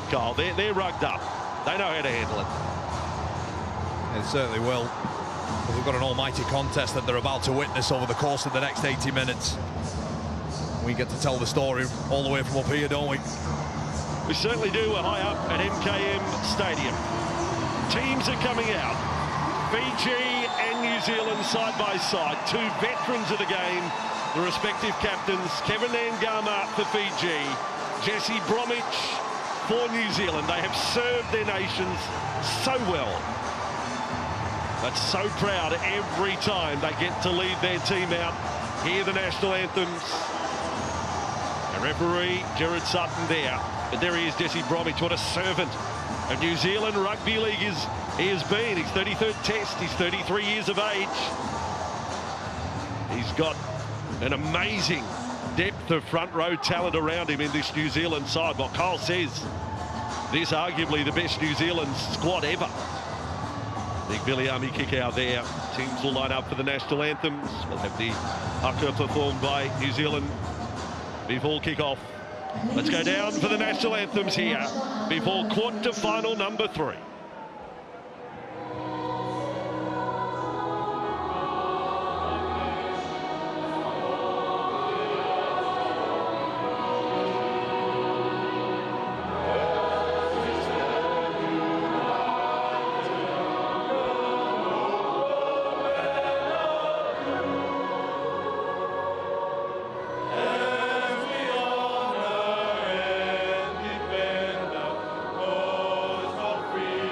set, Kyle. They're rugged up. They know how to handle it. It certainly will. But we've got an almighty contest that they're about to witness over the course of the next 80 minutes. We get to tell the story all the way from up here, don't we? We certainly do. We're high up at MKM Stadium. Teams are coming out. Fiji and New Zealand side by side. Two veterans of the game, the respective captains. Kevin Nangama for Fiji, Jesse Bromwich for New Zealand. They have served their nations so well, but so proud every time they get to lead their team out. Hear the national anthems. The referee, Gerard Sutton there. But there he is, Jesse Bromwich. What a servant of New Zealand Rugby League he has been. His 33rd test. He's 33 years of age. He's got an amazing depth of front row talent around him in this New Zealand side. What Kyle says, this arguably the best New Zealand squad ever. Big Billy Army kick out there. Teams will line up for the national anthems. We'll have the haka performed by New Zealand before kick-off. Let's go down for the national anthems here before quarter-final number 3. Free.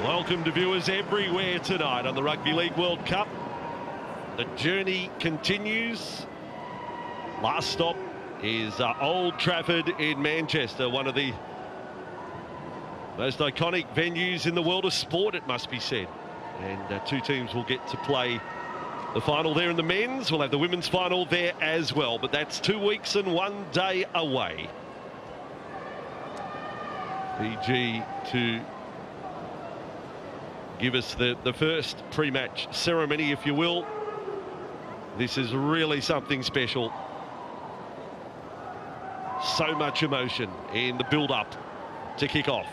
Welcome to viewers everywhere tonight on the Rugby League World Cup. The journey continues. Last stop is Old Trafford in Manchester, one of the most iconic venues in the world of sport, it must be said. And two teams will get to play the final there in the men's. We'll have the women's final there as well, but that's 2 weeks and 1 day away. Fiji to give us the first pre-match ceremony, if you will. This is really something special. So much emotion in the build-up to kick off.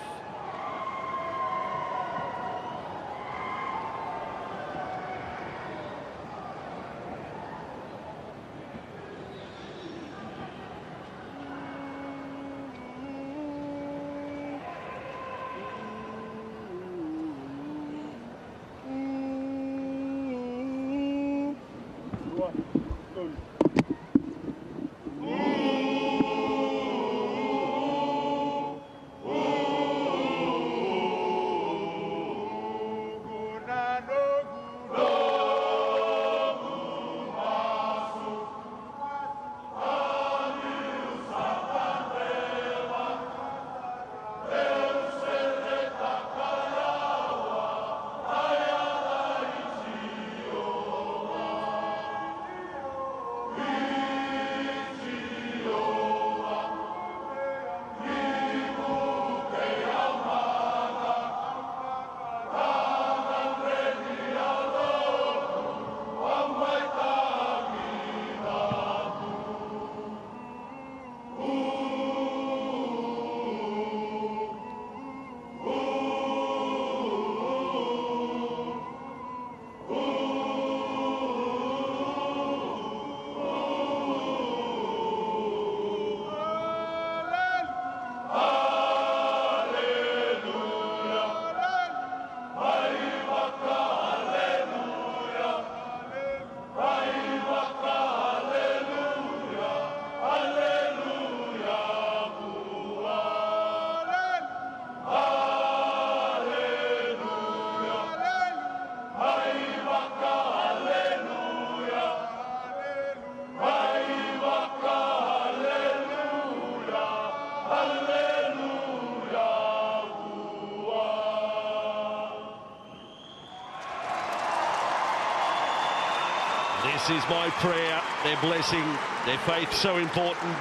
This is my prayer, their blessing, their faith so important.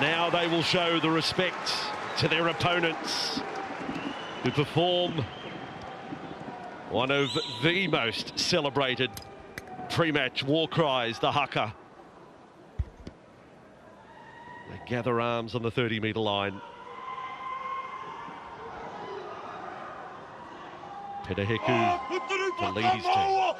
Now they will show the respect to their opponents to perform one of the most celebrated pre-match war cries, the haka. They gather arms on the 30-metre line. Pedaheku to lead his team.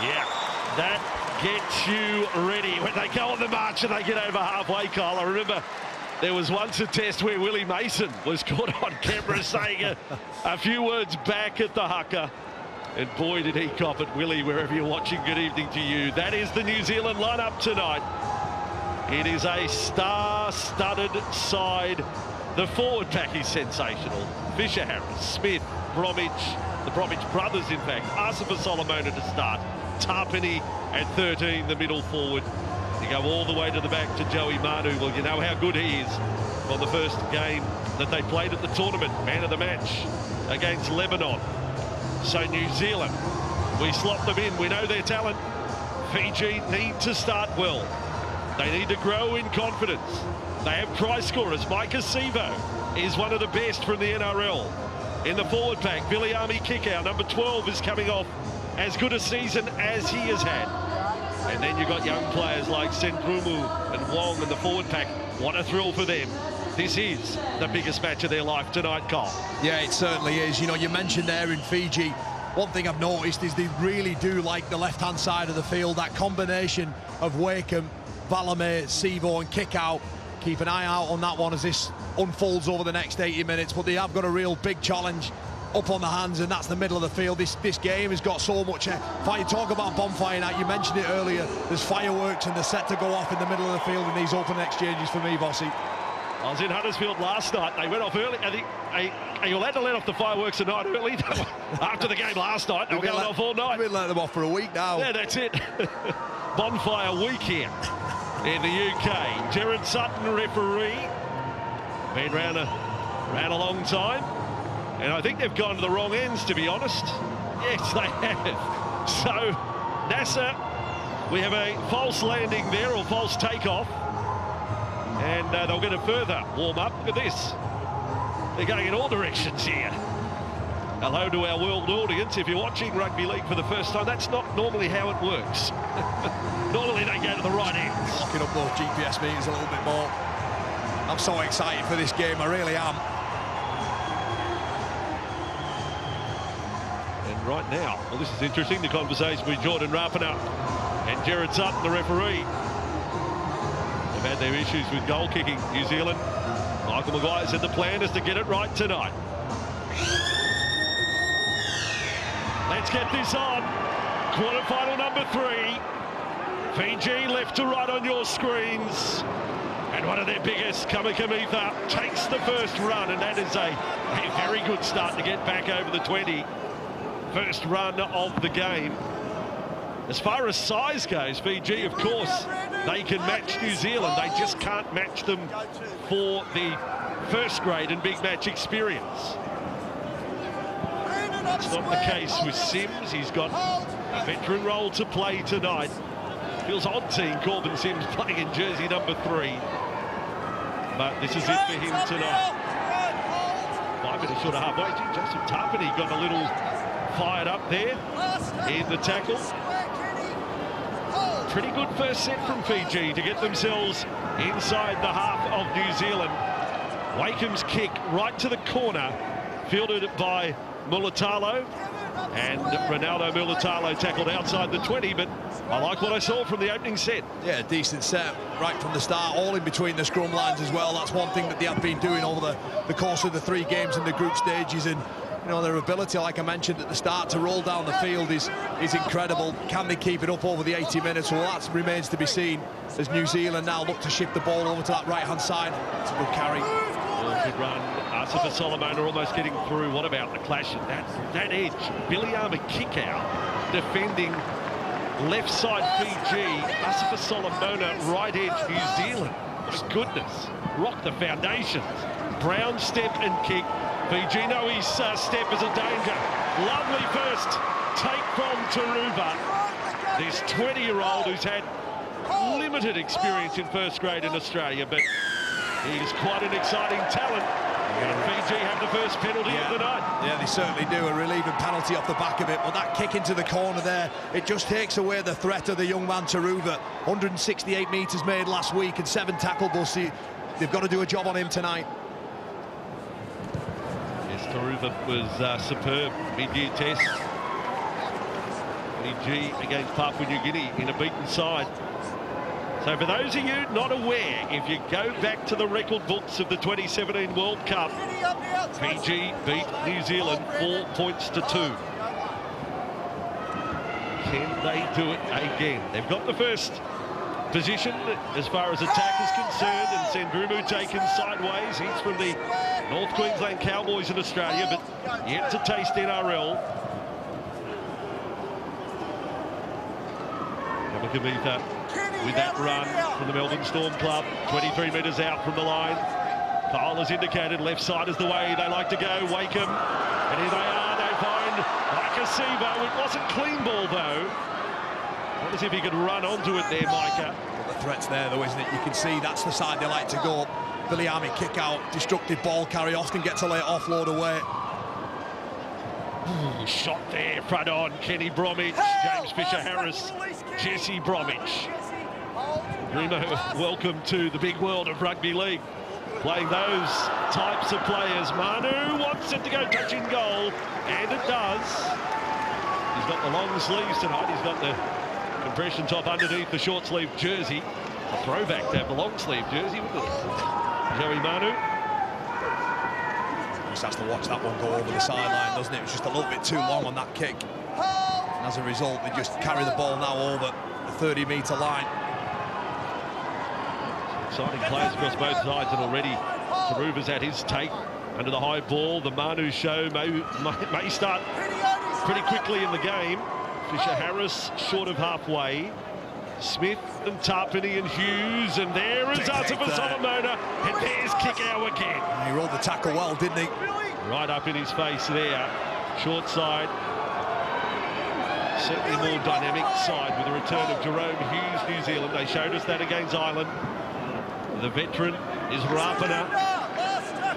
Yeah, that gets you ready. When they go on the march and they get over halfway, Kyle, I remember there was once a test where Willie Mason was caught on camera saying a few words back at the haka. And boy, did he cop it. Willie, wherever you're watching, good evening to you. That is the New Zealand lineup tonight. It is a star-studded side. The forward pack is sensational. Fisher Harris, Smith, Bromwich, the Bromwich brothers, in fact. Asifa Solomona to start. Tarpany at 13, the middle forward. You go all the way to the back to Joey Manu. Well, you know how good he is on the first game that they played at the tournament. Man of the match against Lebanon. So New Zealand, we slot them in. We know their talent. Fiji need to start well. They need to grow in confidence. They have try scorers. Micah Sivo is one of the best from the NRL. In the forward pack, Viliami Kikau, number 12, is coming off as good a season as he has had. And then you've got young players like Sendrumu and Wong in the forward pack. What a thrill for them. This is the biggest match of their life tonight, Cole. Yeah, it certainly is. You know, you mentioned there in Fiji, one thing I've noticed is they really do like the left-hand side of the field. That combination of Wakeham, Valame, Sivo and Kikau. Keep an eye out on that one as this unfolds over the next 80 minutes. But they have got a real big challenge up on the hands, and that's the middle of the field. This game has got so much fire. You talk about bonfire night, you mentioned it earlier. There's fireworks and they're set to go off in the middle of the field in these open exchanges for me, Bossy. I was in Huddersfield last night. They went off early. Are you allowed to let off the fireworks a night early? After the game last night, they were going off all night. We've been letting them off for a week now. Yeah, that's it. Bonfire weekend in the UK. Jared Sutton, referee. Been around a long time. And I think they've gone to the wrong ends, to be honest. Yes, they have. So, NASA, we have a false landing there, or false takeoff. And they'll get a further warm-up. Look at this. They're going in all directions here. Hello to our world audience. If you're watching rugby league for the first time, that's not normally how it works. Normally they go to the right ends. Locking up those GPS meters a little bit more. I'm so excited for this game, I really am. And right now, well, this is interesting, the conversation with Jordan Rapana and Jared Sutton, the referee. They've had their issues with goal kicking. New Zealand, Michael Maguire said the plan is to get it right tonight. Let's get this on. Quarterfinal number 3. Fiji left to right on your screens. And one of their biggest, Kamikamitha, takes the first run, and that is a very good start to get back over the 20. First run of the game. As far as size goes, Fiji, of course, they can match New Zealand. They just can't match them for the first grade and big match experience. That's not the case with Sims. He's got a veteran role to play tonight. Feels odd seeing Corbin Sims playing in jersey number 3. But this is it for him tonight. 5 minutes short of halfway. Joseph Tarpany got a little fired up there in the tackle. Pretty good first set from Fiji to get themselves inside the half of New Zealand. Wakeham's kick right to the corner, fielded by Mulatalo, and Ronaldo Mulatalo tackled outside the 20, but I like what I saw from the opening set. Yeah, decent set right from the start, all in between the scrum lines as well. That's one thing that they have been doing over the course of the 3 games in the group stages, and you know, their ability, like I mentioned at the start, to roll down the field is incredible. Can they keep it up over the 80 minutes? Well, that remains to be seen as New Zealand now look to shift the ball over to that right-hand side. It's a good carry. Good run. Asifa Solomon are almost getting through. What about the clash at that edge? Viliami Kikau defending left side Fiji. Asifa Solomona right edge New Zealand. My goodness. Rock the foundations. Brown step and kick. Fiji know his step is a danger. Lovely first take from Taruva. This 20-year-old who's had limited experience in first grade in Australia, but he's quite an exciting talent. And Fiji have the first penalty of the night. Yeah, they certainly do. A relieving penalty off the back of it. But that kick into the corner there, it just takes away the threat of the young man Taruva. 168 metres made last week and 7 tackleables. They've got to do a job on him tonight. Yes, Taruva was superb mid-year test. Fiji against Papua New Guinea in a beaten side. So for those of you not aware, if you go back to the record books of the 2017 World Cup, Fiji beat New Zealand 4 points to 2. Can they do it again? They've got the first position as far as attack is concerned, and Sendrumu taken sideways. He's from the North Queensland Cowboys in Australia, but yet to taste NRL. Kamikamitha with that run from the Melbourne Storm Club, 23 metres out from the line. Kyle has indicated left side is the way they like to go. Wakeham, and here they are. They find Sivo. It wasn't clean ball, though. Not as if he could run onto it there, Micah. Well, the threat's there, though, isn't it? You can see that's the side they like to go. Viliami kick out, destructive ball carry, often gets a late offload away. Ooh, shot there, front on, Kenny Bromwich, James Fisher-Harris, Jesse Bromwich. Remo, welcome to the big world of rugby league. Playing those types of players. Manu wants it to go touching goal, and it does. He's got the long sleeves tonight. He's got the compression top underneath the short sleeve jersey. A throwback to have the long sleeve jersey, wouldn't it? Joey Manu. Just has to watch that one go over the sideline, doesn't it? It was just a little bit too long on that kick. And as a result, they just carry the ball now over the 30-metre line. Exciting players across both sides, and already Taruva's at his take under the high ball. The Manu show may start pretty quickly in the game. Fisher-Harris short of halfway. Smith and Tarpany and Hughes, and there is Arteva Solomona, and there's Kikau again. He rolled the tackle well, didn't he? Right up in his face there. Short side. Certainly more dynamic side with the return of Jerome Hughes, New Zealand. They showed us that against Ireland. The veteran is Rapana.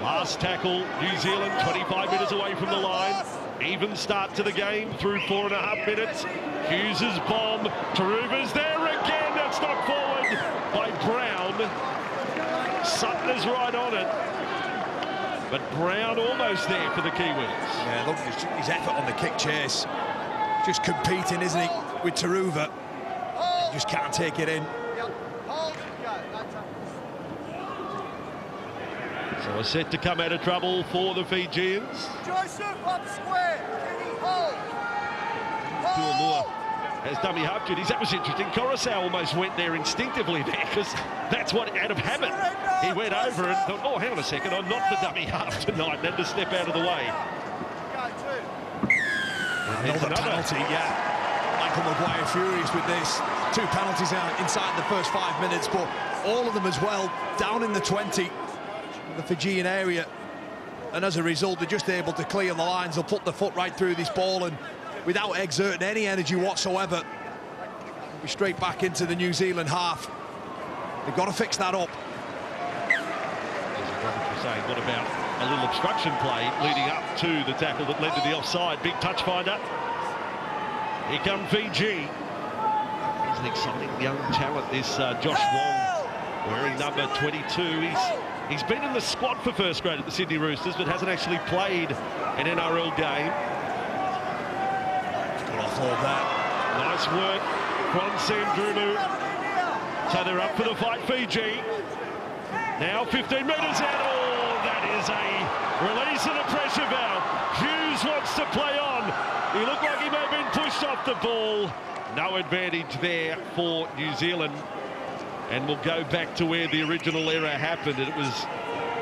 Last tackle, New Zealand, 25 metres away from the line. Even start to the game through 4.5 minutes. Hughes' bomb. Taruva's there again. That's knocked forward by Brown. Sutton is right on it. But Brown almost there for the Kiwis. Yeah, look, his effort on the kick chase. Just competing, isn't he, with Taruva. He just can't take it in. So a set to come out of trouble for the Fijians. Joseph up square. Kenny hold. Tuamua has dummy half duties. That was interesting. Coruscant almost went there instinctively there, because that's what, out of habit, he went over and thought, oh, hang on a second, I'm not the dummy half tonight, and had to step out of the way. Another penalty, yeah. Michael Maguire furious with this. 2 penalties inside the first 5 minutes, but all of them as well down in the 20, the Fijian area. And as a result, they're just able to clear the lines. They'll put the foot right through this ball, and without exerting any energy whatsoever, be straight back into the New Zealand half. They've got to fix that up. Saying, what about a little obstruction play leading up to the tackle that led to the offside? Big touch finder. Here come Fiji. He's an exciting young talent, this Josh Wong, wearing number 22. He's been in the squad for first grade at the Sydney Roosters, but hasn't actually played an NRL game. Good offload there. Nice work from Sandrunu. So they're up for the fight, Fiji. Now 15 metres out. Oh, that is a release of the pressure valve. Hughes wants to play on. He looked like he may have been pushed off the ball. No advantage there for New Zealand. And we'll go back to where the original error happened. It was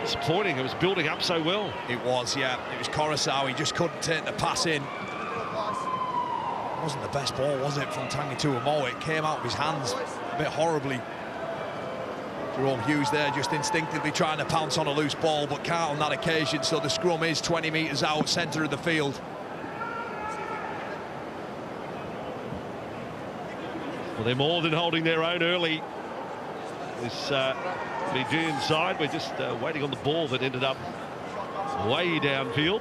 disappointing. It was building up so well. It was, yeah. It was Coruscant. He just couldn't take the pass in. It wasn't the best ball, was it, from Tangi Tuamua? It came out of his hands a bit horribly. Jerome Hughes there just instinctively trying to pounce on a loose ball, but can't on that occasion, so the scrum is 20 metres out, centre of the field. Well, they're more than holding their own early. This Fijian side, we're just waiting on the ball that ended up way downfield.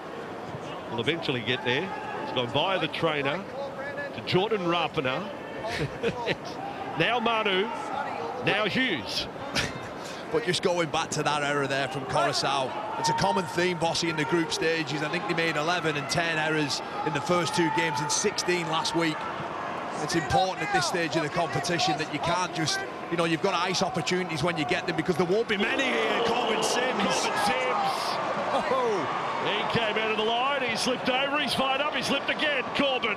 We'll eventually get there. It's gone via the trainer to Jordan Rapana. Now Manu, now Hughes. But just going back to that error there from Coruscant, it's a common theme, Bossy, in the group stages. I think they made 11 and 10 errors in the first 2 games and 16 last week. It's important at this stage of the competition that you can't just, you know, you've got to ice opportunities when you get them, because there won't be many here. Corbin Sims. Oh, he came out of the line, he slipped over, he's fired up, he slipped again. Corbin.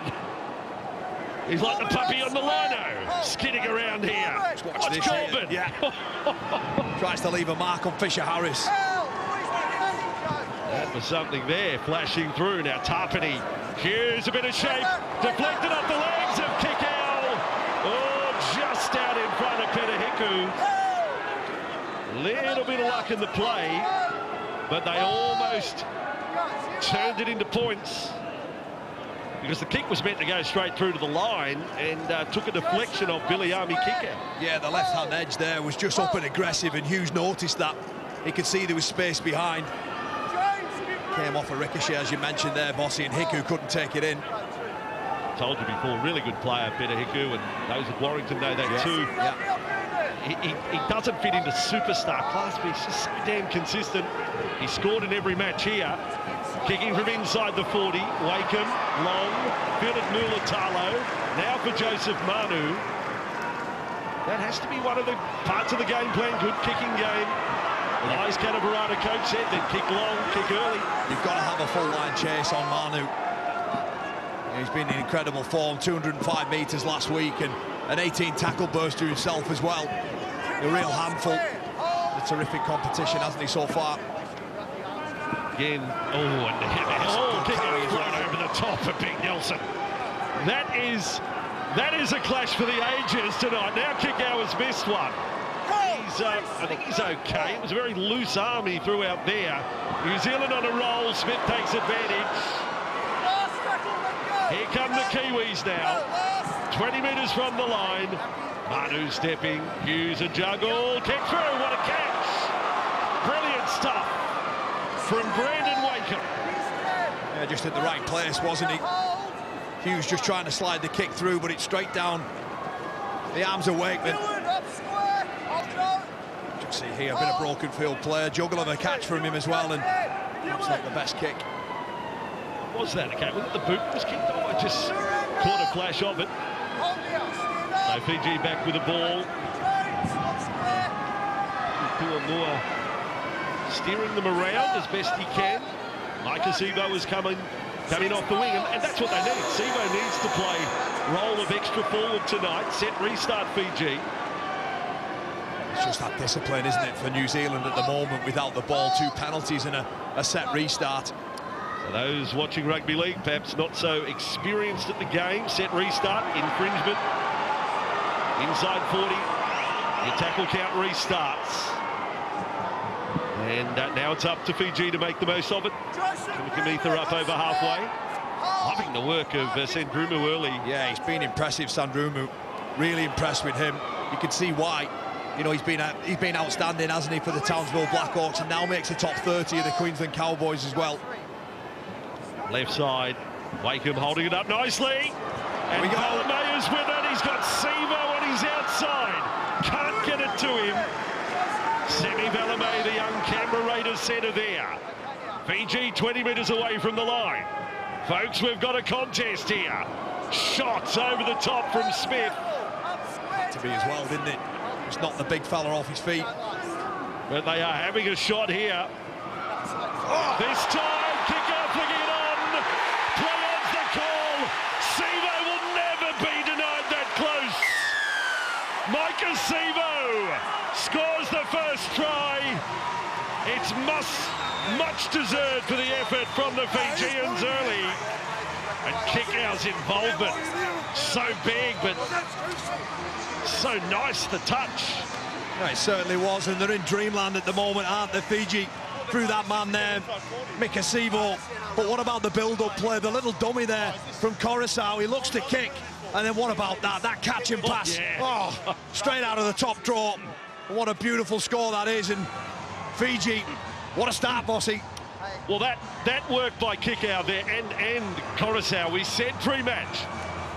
He's like the puppy on the lino, skidding around here. Watch Corbin. Yeah. Tries to leave a mark on Fisher-Harris. That was something there, flashing through. Now Tarpany. Hughes, a bit of shape, deflected off the legs of Kikau. Oh, just out in front of Peter Hiku. Little bit of luck in the play, but they almost turned it into points. because the kick was meant to go straight through to the line and took a deflection of Billy Army kick out. Yeah, the left-hand edge there was just up and aggressive, and Hughes noticed that. He could see there was space behind. Came off a ricochet, as you mentioned there, Bossy, and Hiku couldn't take it in. Told you before, really good player, Peter Hiku, and those at Warrington know that too. Yeah. He doesn't fit into superstar class, but he's just so damn consistent. He scored in every match here. Kicking from inside the 40, Wakeham, long, fielded Mulatalo, now for Joseph Manu. That has to be one of the parts of the game plan, good kicking game. Lies Canavarata coach said they'd kick long, kick early. You've got to have a full line chase on Manu. He's been in incredible form, 205 metres last week, and an 18 tackle burster himself as well. A real handful. A terrific competition, hasn't he, so far? Again, and kick it right over the top of Big Nelson. That is a clash for the ages tonight. Now Kickow has missed one. I think he's okay. It was a very loose arm he threw out there. New Zealand on a roll. Smith takes advantage. Here come the Kiwis now. 20 metres from the line. Manu stepping. Hughes a juggle. Kick through. What a catch. Brilliant stuff from Brandon Wakeham. Yeah, just at the right place, wasn't he? Hughes just trying to slide the kick through, but it's straight down the arms of Wakeman. You can see here a bit of broken field play. Juggle of a catch from him as well, and perhaps not the best kick. Was that okay? Was it the boot was kicked off? I just caught a flash of it. So Fiji back with the ball. Puamua steering them around as best he can. Micah Sivo is coming off the wing, and that's what they need. Sivo needs to play role of extra forward tonight. Set restart Fiji. It's just that discipline, isn't it, for New Zealand at the moment without the ball. 2 penalties and a set restart. For those watching rugby league, perhaps not so experienced at the game, set restart, infringement. Inside 40, your tackle count restarts. And now it's up to Fiji to make the most of it. Kamikamitha up over halfway. Loving the work of Sandrumu early. Yeah, he's been impressive, Sandrumu. Really impressed with him. You can see why. You know, he's been outstanding, hasn't he, for the Townsville Blackhawks, and now makes the top 30 of the Queensland Cowboys as well. Left side, Wakeham holding it up nicely. And Valamaya's with it. He's got Sivo on his outside. Can't get it to him. Semi Valamay, the young Canberra Raiders centre there. Fiji 20 metres away from the line. Folks, we've got a contest here. Shots over the top from Smith. To be as well, didn't it? It's not the big fella off his feet. But they are having a shot here. This time, kick out, flicking it on. Play on's the call. Sivo will never be denied that close. Micah Sivo scores the first try. It's much deserved for the effort from the Fijians early. And Kickout's involvement, so big, but so nice, the touch. Yeah, it certainly was, and they're in dreamland at the moment, aren't they, Fiji? Through that man there, Mika Sivo. But what about the build-up play? The little dummy there from Coruscant. He looks to kick, and then what about that catch and pass? Yeah. Oh, straight out of the top draw. What a beautiful score that is, and Fiji, what a start, Bossy. Well, that work by Kickout there and Coruscant, we said pre-match,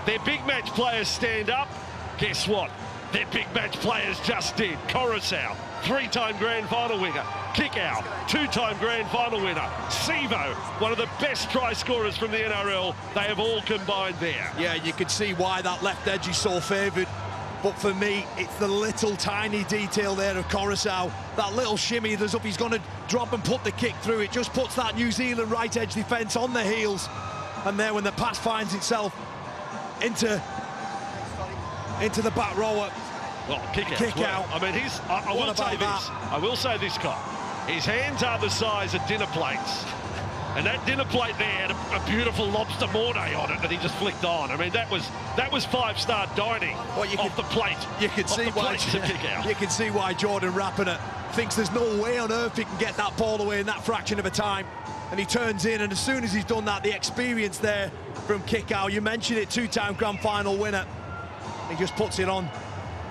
their big match players stand up. Guess what? Their big match players just did. Coruscant, 3-time grand final winner. Kickout, 2-time grand final winner. Sivo, one of the best try scorers from the NRL. They have all combined there. Yeah, you can see why that left edge is so favoured. But for me, it's the little tiny detail there of Coruscant. That little shimmy that's up, he's going to drop and put the kick through. It just puts that New Zealand right edge defence on the heels. And there, when the pass finds itself into the back rower. Well, kick out. I mean, I will say this, Cop. His hands are the size of dinner plates. And that dinner plate there had a beautiful lobster mornay on it that he just flicked on. I mean, that was five-star dining off the plate. You can see why you can see why Jordan Rapiner thinks there's no way on earth he can get that ball away in that fraction of a time. And he turns in, and as soon as he's done that, the experience there from kick out. You mentioned it, two-time grand final winner. He just puts it on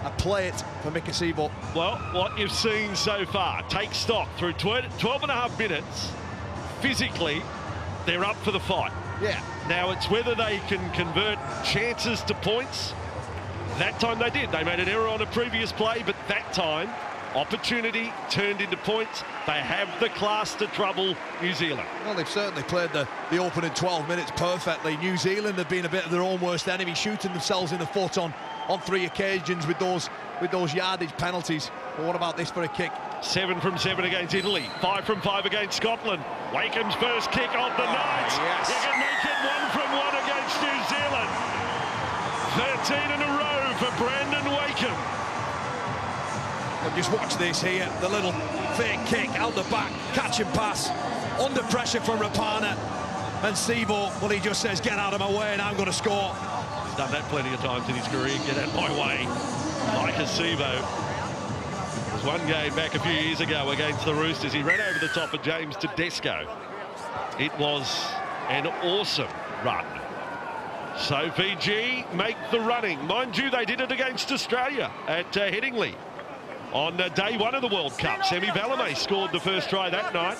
a plate for Mikasivo. Well, what you've seen so far, take stock through 12 and a half minutes. Physically, they're up for the fight. Yeah. Now it's whether they can convert chances to points. That time they did. They made an error on a previous play, but that time, opportunity turned into points. They have the class to trouble New Zealand. Well, they've certainly played the opening 12 minutes perfectly. New Zealand have been a bit of their own worst enemy, shooting themselves in the foot on 3 occasions with those yardage penalties. But what about this for a kick? 7 from 7 against Italy, 5 from 5 against Scotland. Wakeham's first kick of the night. Yes. You can make it 1 from 1 against New Zealand. 13 in a row for Brandon Wakeham. And just watch this here, the little fake kick out the back, catch and pass, under pressure from Rapana. And Sivo, well, he just says, get out of my way and I'm going to score. He's done that plenty of times in his career, get out of my way. Mikasivo. There's one game back a few years ago against the Roosters. He ran over the top of James Tedesco. It was an awesome run. So Fiji make the running. Mind you, they did it against Australia at Headingley on day 1 of the World Cup. Semi Valemei scored the first try that night.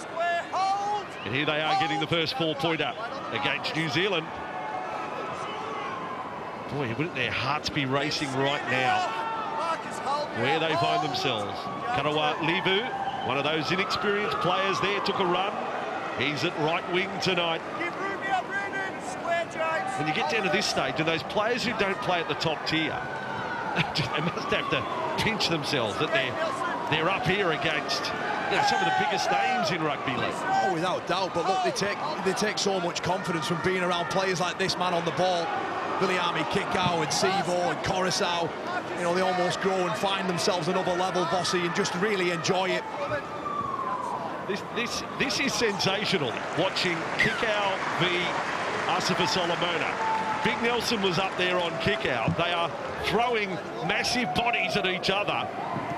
And here they are getting the first 4-pointer against New Zealand. Boy, wouldn't their hearts be racing right now where they find themselves. Karawa Levu, one of those inexperienced players there, took a run. He's at right wing tonight. When you get down to this stage, and those players who don't play at the top tier, they must have to pinch themselves that they're up here against, you know, some of the biggest names in rugby league. Oh, without doubt. But look, they take so much confidence from being around players like this man on the ball. Viliami Kikau and Sivo and Coruscant. You know, they almost grow and find themselves another level, Bossy, and just really enjoy it. This is sensational, watching Kikau v Asifa Solomona. Big Nelson was up there on kick-out. They are throwing massive bodies at each other,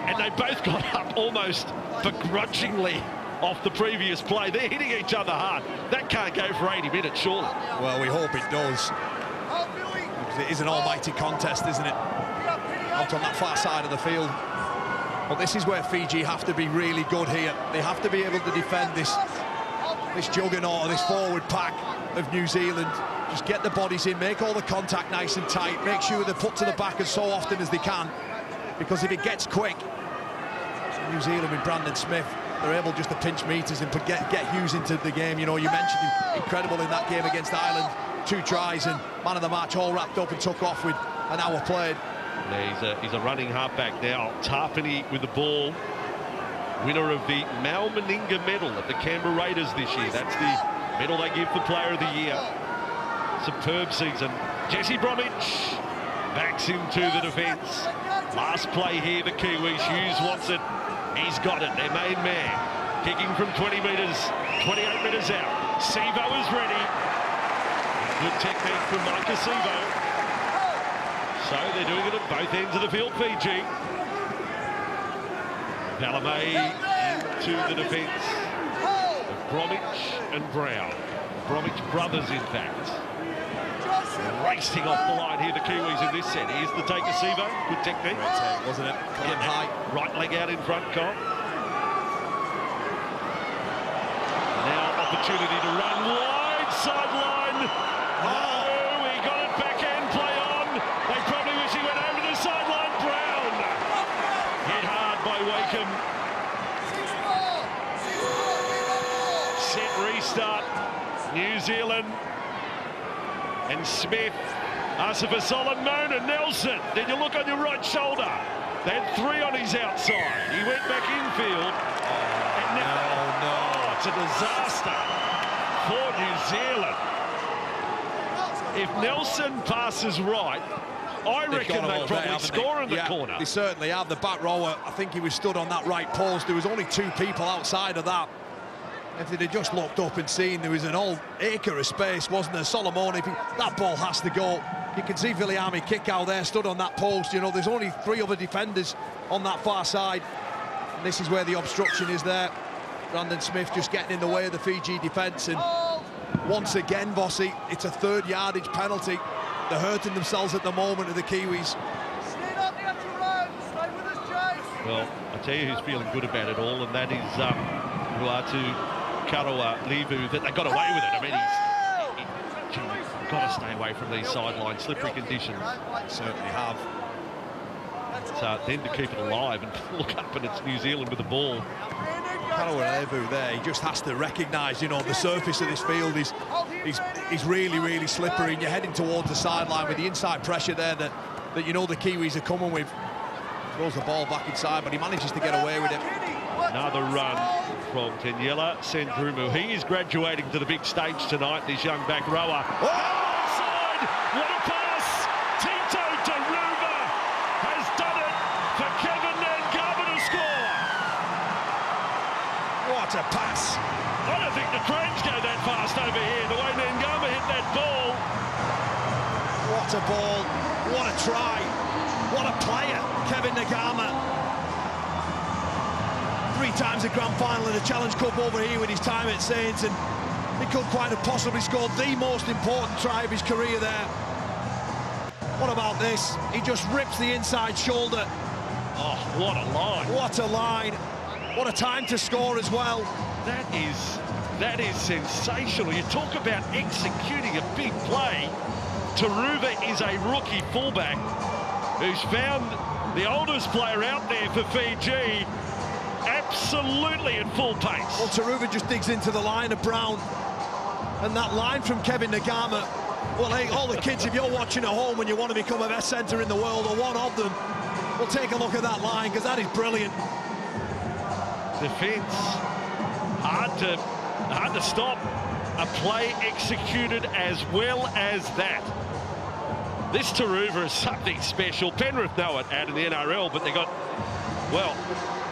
and they both got up almost begrudgingly off the previous play. They're hitting each other hard. That can't go for 80 minutes, surely. Well, we hope it does. It is an almighty contest, isn't it? Out on that far side of the field. But this is where Fiji have to be really good here. They have to be able to defend this juggernaut, this forward pack of New Zealand. Just get the bodies in, make all the contact nice and tight, make sure they're put to the back as so often as they can. Because if it gets quick, New Zealand with Brandon Smith, they're able just to pinch meters and get Hughes into the game. You know, you mentioned him, incredible in that game against Ireland. 2 tries and man of the match, all wrapped up and took off with an hour played. Yeah, he's a running halfback now. Tarpany with the ball. Winner of the Mal Meninga medal at the Canberra Raiders this year. That's the medal they give for Player of the Year. Superb season. Jesse Bromwich backs into the defence. Last play here, the Kiwis. Hughes wants it. He's got it, their main man. Kicking from 20 metres, 28 metres out. Sivo is ready. Good technique from Mikasivo. So they're doing it at both ends of the field, Fiji. Valemei into the defence of Bromwich and Brown. Bromwich brothers, in fact. Racing off the line here, the Kiwis in this set. Here's the take of Sivo. Good technique. Great take, wasn't it? Coming high. Right leg out in front, Con. Now opportunity to run wide, sideline. No, he got it backhand play on. They probably wish he went over the sideline. Brown hit hard by Wakeham. Set restart. New Zealand and Smith. Asifa Solomona, Nelson. Did you look on your right shoulder? They had 3 on his outside. He went back infield. And now, it's a disaster for New Zealand. If Nelson passes right, I reckon they probably score in the corner. They certainly have. The back rower, I think he was stood on that right post. There was only 2 people outside of that. If they'd have just looked up and seen there was an old acre of space, wasn't there? Solomon, that ball has to go. You can see Viliami kick out there, stood on that post. You know, there's only 3 other defenders on that far side. And this is where the obstruction is there. Brandon Smith just getting in the way of the Fiji defence. And once again, Vossi, it's a 3rd yardage penalty. They're hurting themselves at the moment of the Kiwis. Well, I tell you who's feeling good about it all, and that is Ruatu Karoa Levu, that they got away with it. I mean, you've got to stay away from these sidelines, slippery conditions. Certainly have. So then to keep it alive and look up, and it's New Zealand with the ball. Karoa Levu there, he just has to recognise, you know, the surface of this field is really, really slippery, and you're heading towards the sideline with the inside pressure there that you know the Kiwis are coming with. Throws the ball back inside, but he manages to get away with it. Another run from Tenyela Sendrumu. He is graduating to the big stage tonight, this young back rower. Oh! Outside! What a pass! Tito Taruva has done it for Kevin Nangama to score. What a pass! I don't think the trains go that fast over here, the way Nangama hit that ball. What a ball, what a try, what a player, Kevin Nangama. 3 times a grand final in the Challenge Cup over here with his time at Saints, and he could quite have possibly scored the most important try of his career there. What about this? He just rips the inside shoulder. Oh, what a line. What a line. What a time to score as well. That is sensational. You talk about executing a big play. Taruva is a rookie fullback who's found the oldest player out there for Fiji absolutely at full pace. Well, Taruva just digs into the line of Brown, and that line from Kevin Nangama. Well, hey, all the kids, if you're watching at home and you want to become a best centre in the world, or one of them, well, take a look at that line, because that is brilliant. Defence, hard to stop. A play executed as well as that. This Taruva is something special. Penrith know it out in the NRL, but they got, well,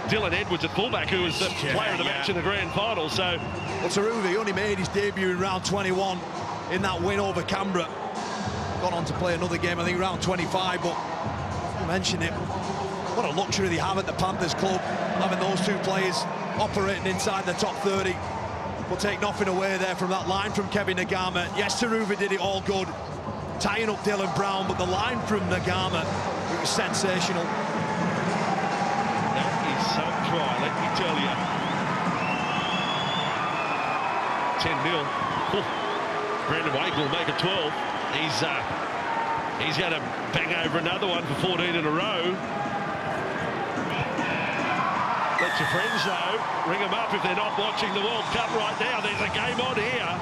Dylan Edwards at fullback, who was the player of the match in the grand final. So, well, Taruva, he only made his debut in round 21 in that win over Canberra. Got on to play another game, I think, round 25, but you mentioned it. What a luxury they have at the Panthers club, having those 2 players operating inside the top 30. We'll take nothing away there from that line from Kevin Nangama. Yes, Taruva did it all good, tying up Dylan Brown, but the line from Nangama, it was sensational. That is some try, let me tell you. 10-0. Brandon Wake will make it 12. He's going to bang over another one for 14 in a row. Let your friends know, ring them up if they're not watching the World Cup right now. There's a game on here.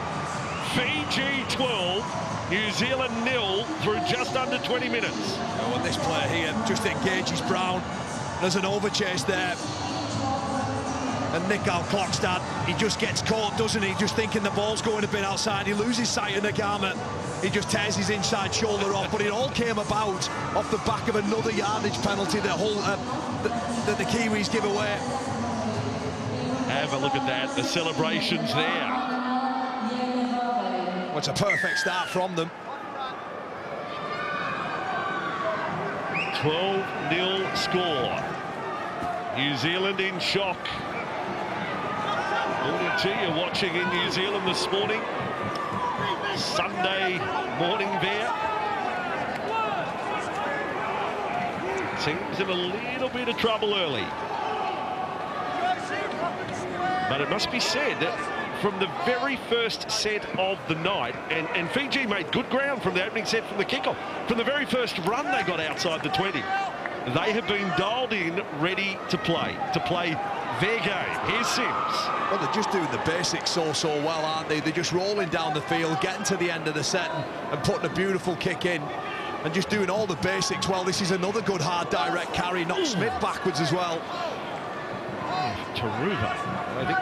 Fiji 12, New Zealand 0 through just under 20 minutes. Oh, and this player here just engages Brown. There's an overchase there. And Nick Al-Klokstad, he just gets caught, doesn't he? Just thinking the ball's going a bit outside. He loses sight of Nangama. He just tears his inside shoulder off. But it all came about off the back of another yardage penalty that the Kiwis give away. Have a look at that, the celebrations there. Well, it's a perfect start from them. 12-0 score. New Zealand in shock. Morning to you watching in New Zealand this morning. Sunday morning there. Seems in a little bit of trouble early. But it must be said that from the very first set of the night, and Fiji made good ground from the opening set from the kickoff. From the very first run they got outside the 20. They have been dialed in, ready to play their game. Here's Sims. Well, they're just doing the basics so well, aren't they? They're just rolling down the field, getting to the end of the set and putting a beautiful kick in and just doing all the basics well. This is another good hard direct carry, knocked Smith backwards as well. Taruva. I think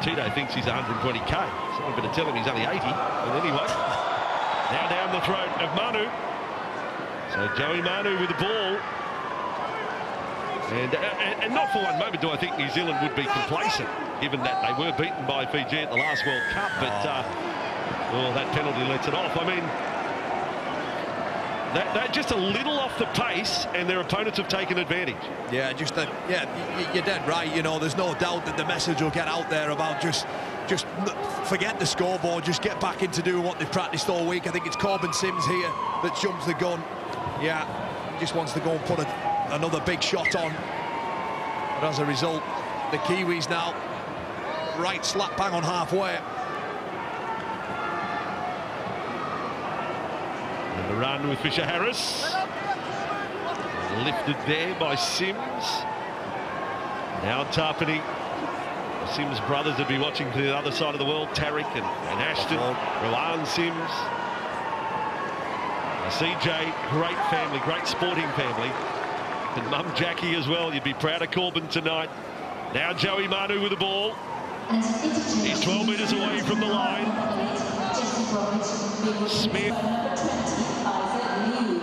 Tito thinks he's 120k. Someone better tell him he's only 80. But anyway, now down the throat of Manu. So Joey Manu with the ball. And not for one moment do I think New Zealand would be complacent, given that they were beaten by Fiji at the last World Cup. But that penalty lets it off. I mean, they're just a little off the pace, and their opponents have taken advantage. Yeah, you're dead right. You know, there's no doubt that the message will get out there about just forget the scoreboard, just get back into doing what they've practiced all week. I think it's Corbin Sims here that jumps the gun. Yeah, he just wants to go and put another big shot on. But as a result, the Kiwis now right slap bang on halfway. And the run with Fisher Harris. Lifted there by Sims. Now Tarpany. The Sims brothers would be watching to the other side of the world. Tarek and Ashton. Rowan Sims. CJ, great family, great sporting family. And Mum Jackie as well. You'd be proud of Corbin tonight. Now Joey Manu with the ball. He's 12 metres away from the line. Smith.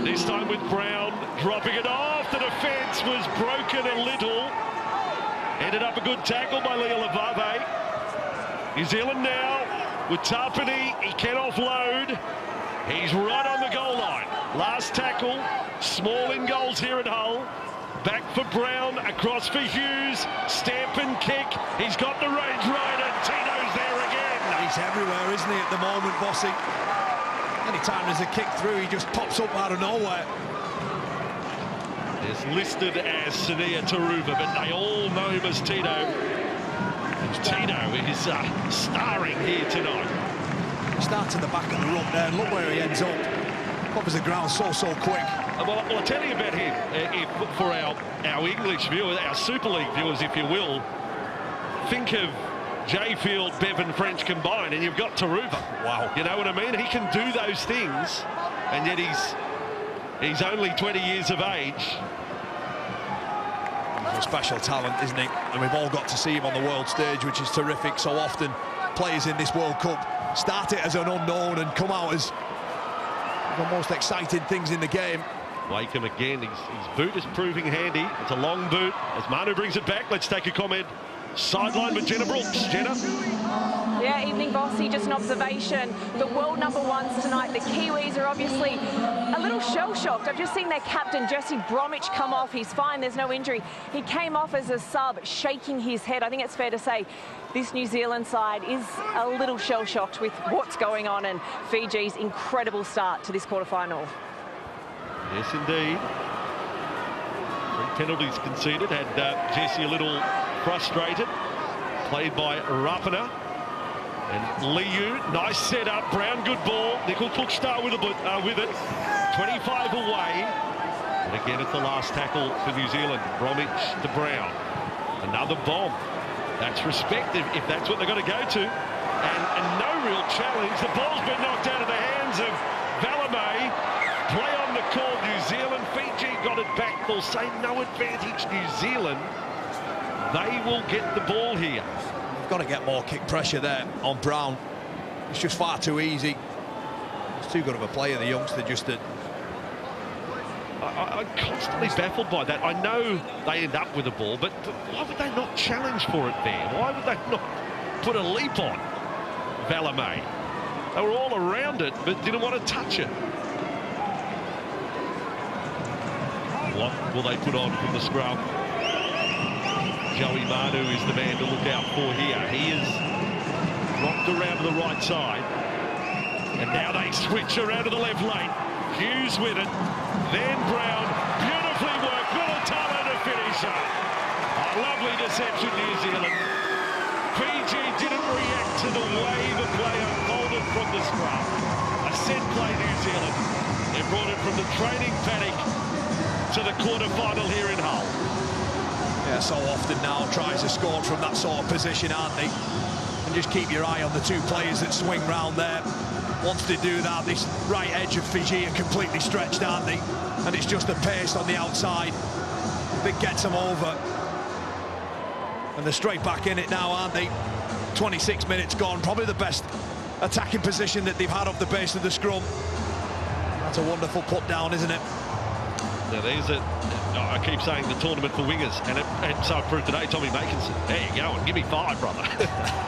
This time with Brown, dropping it off. The defence was broken a little. Ended up a good tackle by Leo Lavave. New Zealand now with Tarpany. He can offload. He's right on the goal line. Last tackle. Small in goals here at Hull. Back for Brown, across for Hughes. Stamp and kick. He's got the range right, and Tino's there again. He's everywhere, isn't he, at the moment, Bossy? Anytime there's a kick through, he just pops up out of nowhere. It's listed as Sania Taruva, but they all know him as Tino. And Tino is starring here tonight. He starts at the back of the ruck there. Look where he ends up. Covers the ground so quick. Well, I'll tell you about him. For our English viewers, our Super League viewers, if you will, think of Jayfield, Bevan, French combined, and you've got Taruva. Wow. You know what I mean? He can do those things, and yet he's only 20 years of age. He's a special talent, isn't he? And we've all got to see him on the world stage, which is terrific. So often, players in this World Cup start it as an unknown and come out as the most exciting things in the game. Wakeham again, his boot is proving handy. It's a long boot. As Manu brings it back, let's take a comment. Sideline with Jenna Brooks. Jenna? Yeah, evening, Bossy. Just an observation. The world #1s tonight, the Kiwis are obviously a little shell-shocked. I've just seen their captain, Jesse Bromwich, come off. He's fine, there's no injury. He came off as a sub, shaking his head. I think it's fair to say this New Zealand side is a little shell-shocked with what's going on and Fiji's incredible start to this quarterfinal. Yes, indeed. 3 penalties conceded. Had Jesse a little frustrated. Played by Rapana. And Liu, nice setup. Brown, good ball. Nickel Cookstar with it. 25 away. And again, it's the last tackle for New Zealand. Bromwich to Brown. Another bomb. That's respect if that's what they're going to go to. And no real challenge. The ball's been knocked out of the hands of Valamay. Play on the call, New Zealand. Fiji got it back. They'll say no advantage, New Zealand. They will get the ball here. Got to get more kick pressure there on Brown. It's just far too easy. He's too good of a player, the youngster. I'm constantly baffled by that. I know they end up with the ball, but why would they not challenge for it there? Why would they not put a leap on Valamay? They were all around it, but didn't want to touch it. What will they put on from the scrum? Joey Manu is the man to look out for here. He is rocked around to the right side. And now they switch around to the left lane. Hughes with it. Then Brown. Beautifully worked. Militano to finish up. A lovely deception, New Zealand. Fiji didn't react to the way the play unfolded from the scrum. A set play, New Zealand. They brought it from the training paddock to the quarterfinal here in Hull. Yeah, so often now tries to score from that sort of position, aren't they? And just keep your eye on the 2 players that swing round there. Once they do that, this right edge of Fiji are completely stretched, aren't they? And it's just the pace on the outside that gets them over. And they're straight back in it now, aren't they? 26 minutes gone, probably the best attacking position that they've had off the base of the scrum. That's a wonderful put down, isn't it? Now there's I keep saying the tournament for wingers, and so I proved today, Tommy Makinson. There you go, and give me 5, brother.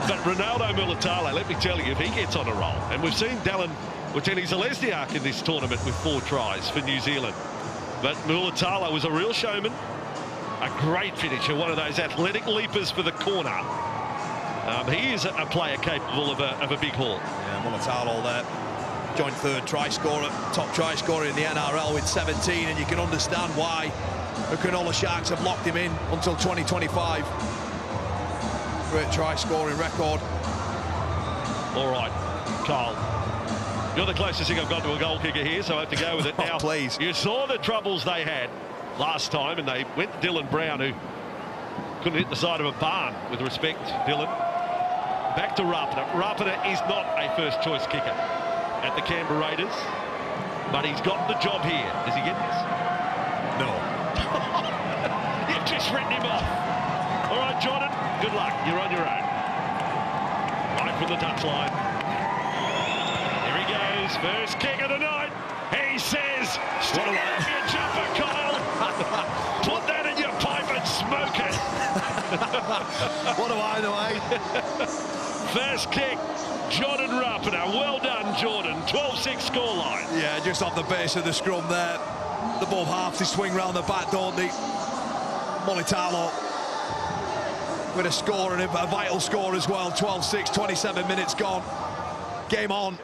But Ronaldo Mulitalo, let me tell you, if he gets on a roll, and we've seen Dallin Watene-Zelezniak in this tournament with 4 tries for New Zealand. But Mulitalo was a real showman, a great finisher, one of those athletic leapers for the corner. He is a player capable of a big haul. Yeah, Mulitalo there. Joint 3rd try scorer, top try scorer in the NRL with 17, and you can understand why the Cronulla Sharks have locked him in until 2025. Great try scoring record. All right, Carl, you're the closest thing I've got to a goal kicker here, so I have to go with it now. Please. You saw the troubles they had last time, and they went to Dylan Brown, who couldn't hit the side of a barn, with respect, Dylan. Back to Rapana. Rapana is not a first-choice kicker at the Canberra Raiders, but he's got the job here. Does he get this? No. You've just written him off. All right, Jordan, good luck. You're on your own. Right from the touchline. Here he goes. First kick of the night. He says, stick it in your jumper, Kyle. Put that in your pipe and smoke it. What do I know, eh? First kick, Jordan Rapana. Well done, Jordan. 12-6 scoreline. Yeah, just off the base of the scrum there. The both halves, they swing round the back, don't they? Mulitalo with a score, and a vital score as well. 12-6, 27 minutes gone. Game on.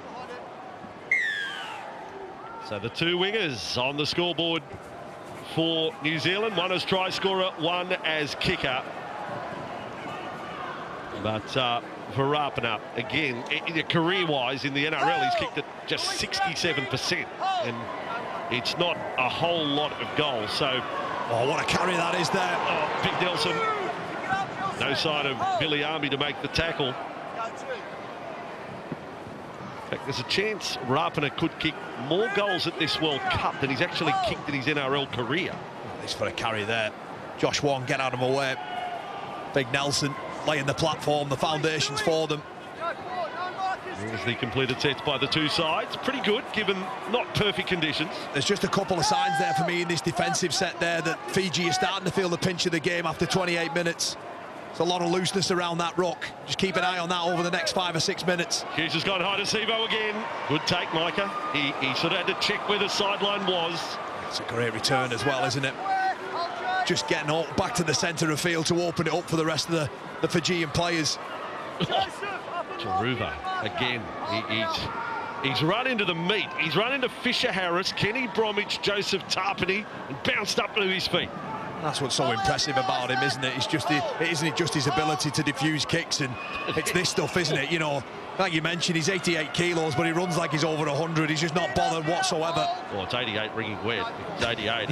So the 2 wingers on the scoreboard for New Zealand. One as try scorer, one as kicker. But for Rapana, again, career-wise in the NRL, he's kicked at just 67%, and it's not a whole lot of goals. So, oh, what a carry that is there. Oh, Big Nelson. No sign of Billy Army to make the tackle. In fact, there's a chance Rapana could kick more goals at this World Cup than he's actually kicked in his NRL career. Thanks for a carry there. Josh Wong, get out of my way. Big Nelson laying the platform, the foundations for them. There's the completed sets by the 2 sides. Pretty good, given not perfect conditions. There's just a couple of signs there for me in this defensive set there that Fiji is starting to feel the pinch of the game after 28 minutes. There's a lot of looseness around that ruck. Just keep an eye on that over the next 5 or 6 minutes. Hughes has gone high to Sivo again. Good take, Micah. He sort of had to check where the sideline was. It's a great return as well, isn't it? Just getting back to the centre of field to open it up for the rest of the Fijian players. Taruva again. He's run into the meat. He's run into Fisher Harris, Kenny Bromwich, Joseph Tarpany, and bounced up to his feet. That's what's so impressive about him, isn't it? It's just isn't it just his ability to diffuse kicks, and it's this stuff, isn't it? You know, like you mentioned, he's 88 kilos, but he runs like he's over 100. He's just not bothered whatsoever. Well, it's 88 ringing wet. It's 88.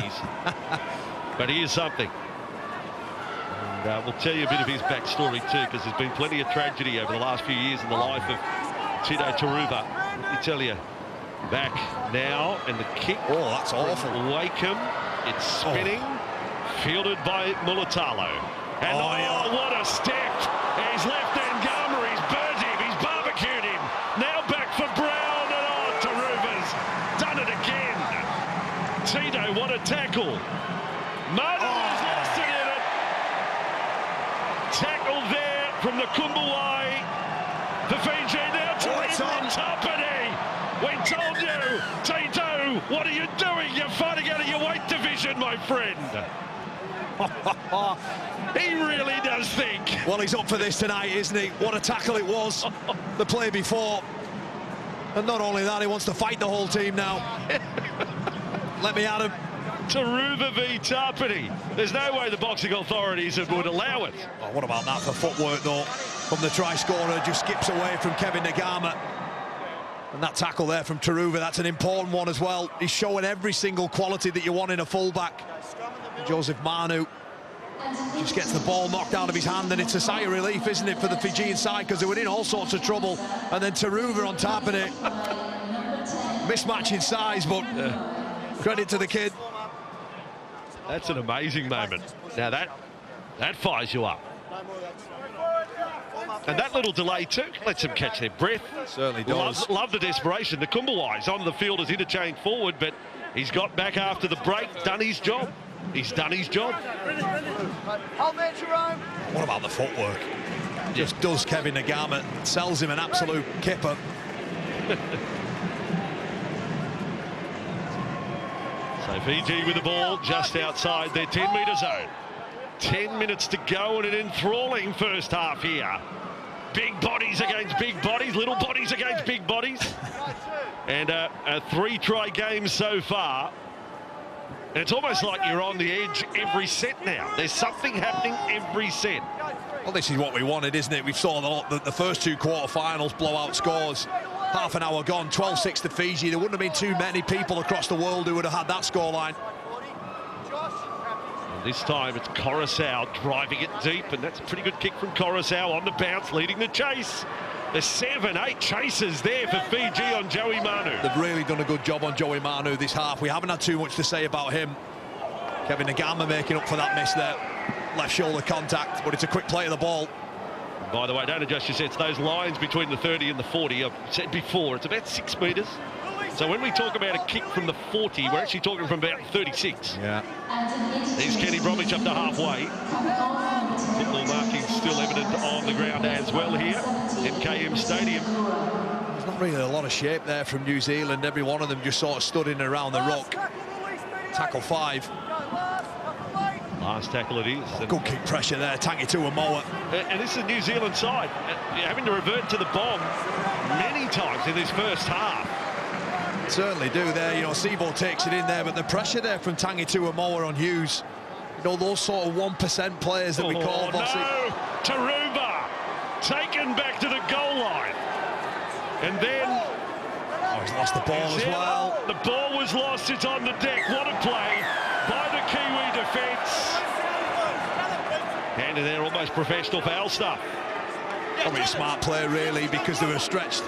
But he is something. And we'll tell you a bit of his backstory too, because there's been plenty of tragedy over the last few years in the life of Tito Taruva. Let me tell you, back now, and the kick. Oh, that's awful. Wakeham, it's spinning, fielded by Mulitalo. And what a step! He's left Ngama, he's burnt him, he's barbecued him. Now back for Brown, and Taruva's done it again. Tito, what a tackle. Martin has lost it in it. Tackle there from the Kumbuwai. The Fiji now to Tapani. We told you, Tito, what are you doing? You're fighting out of your weight division, my friend. He really does think. Well, he's up for this tonight, isn't he? What a tackle it was the play before. And not only that, he wants to fight the whole team now. Let me at him. Taruva v Tarpany. There's no way the boxing authorities would allow it. Oh, what about that for footwork, though? From the try scorer, just skips away from Kevin Ngama. And that tackle there from Taruva, that's an important one as well. He's showing every single quality that you want in a fullback. Joseph Manu just gets the ball knocked out of his hand, and it's a sigh of relief, isn't it, for the Fijian side, because they were in all sorts of trouble. And then Taruva on top of it. Mismatch in size, but credit to the kid. That's an amazing moment. Now that fires you up. And that little delay too lets them catch their breath. Certainly does. Love the desperation. The Kumbuwai's on the field as interchange forward, but He's got back after the break, done his job. He's done his job. Hold there, Jerome. What about the footwork? Just does Kevin Nagama, sells him an absolute kipper. So Fiji with the ball just outside their 10-metre zone. 10 minutes to go and an enthralling first half here. Big bodies against big bodies, little bodies against big bodies. And a 3-try game so far. And it's almost like you're on the edge every set now. There's something happening every set. Well, this is what we wanted, isn't it? We saw the first 2 quarter-finals blowout scores. Half an hour gone, 12-6 to Fiji. There wouldn't have been too many people across the world who would have had that scoreline. This time it's Coruscant driving it deep, and that's a pretty good kick from Coruscant on the bounce, leading the chase. There's 7-8 chases there for Fiji on Joey Manu. They've really done a good job on Joey Manu this half. We haven't had too much to say about him. Kevin Nagama making up for that miss there. Left shoulder contact, but it's a quick play of the ball. By the way, don't adjust your sets. Those lines between the 30 and the 40, I've said before, it's about 6 metres. So when we talk about a kick from the 40, we're actually talking from about 36. Yeah. There's Kenny Bromwich up to halfway. Football marking still evident on the ground as well here. MKM Stadium. There's not really a lot of shape there from New Zealand. Every one of them just sort of stood in around the ruck. Tackle 5. Last tackle it is. Good kick pressure there, Tangi Tuamoa. And this is a New Zealand side having to revert to the bomb many times in this first half. Certainly do there, you know, Sevo takes it in there, but the pressure there from Tangi Tuamoa on Hughes, you know, those sort of 1% players that we call. No, Taruba taken back to the goal line. And then... Oh, he's lost the ball as well. The ball was lost, it's on the deck. What a play by the Kiwi defence. And they're almost professional foul stuff. Probably a smart play, really, because they were stretched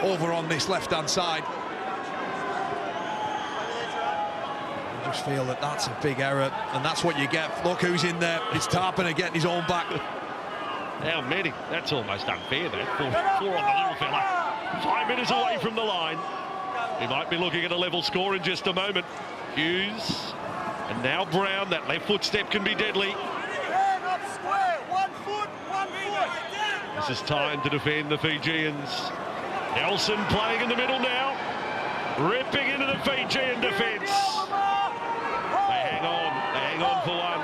over on this left-hand side. I just feel that that's a big error, and that's what you get. Look who's in there. It's Tarpiner getting his own back. How many? That's almost unfair, that. Four on the little fella. 5 minutes away from the line. We might be looking at a level score in just a moment. Hughes, and now Brown. That left foot step can be deadly. This is time to defend the Fijians. Nelson playing in the middle now. Ripping into the Fijian defence. They hang on for one.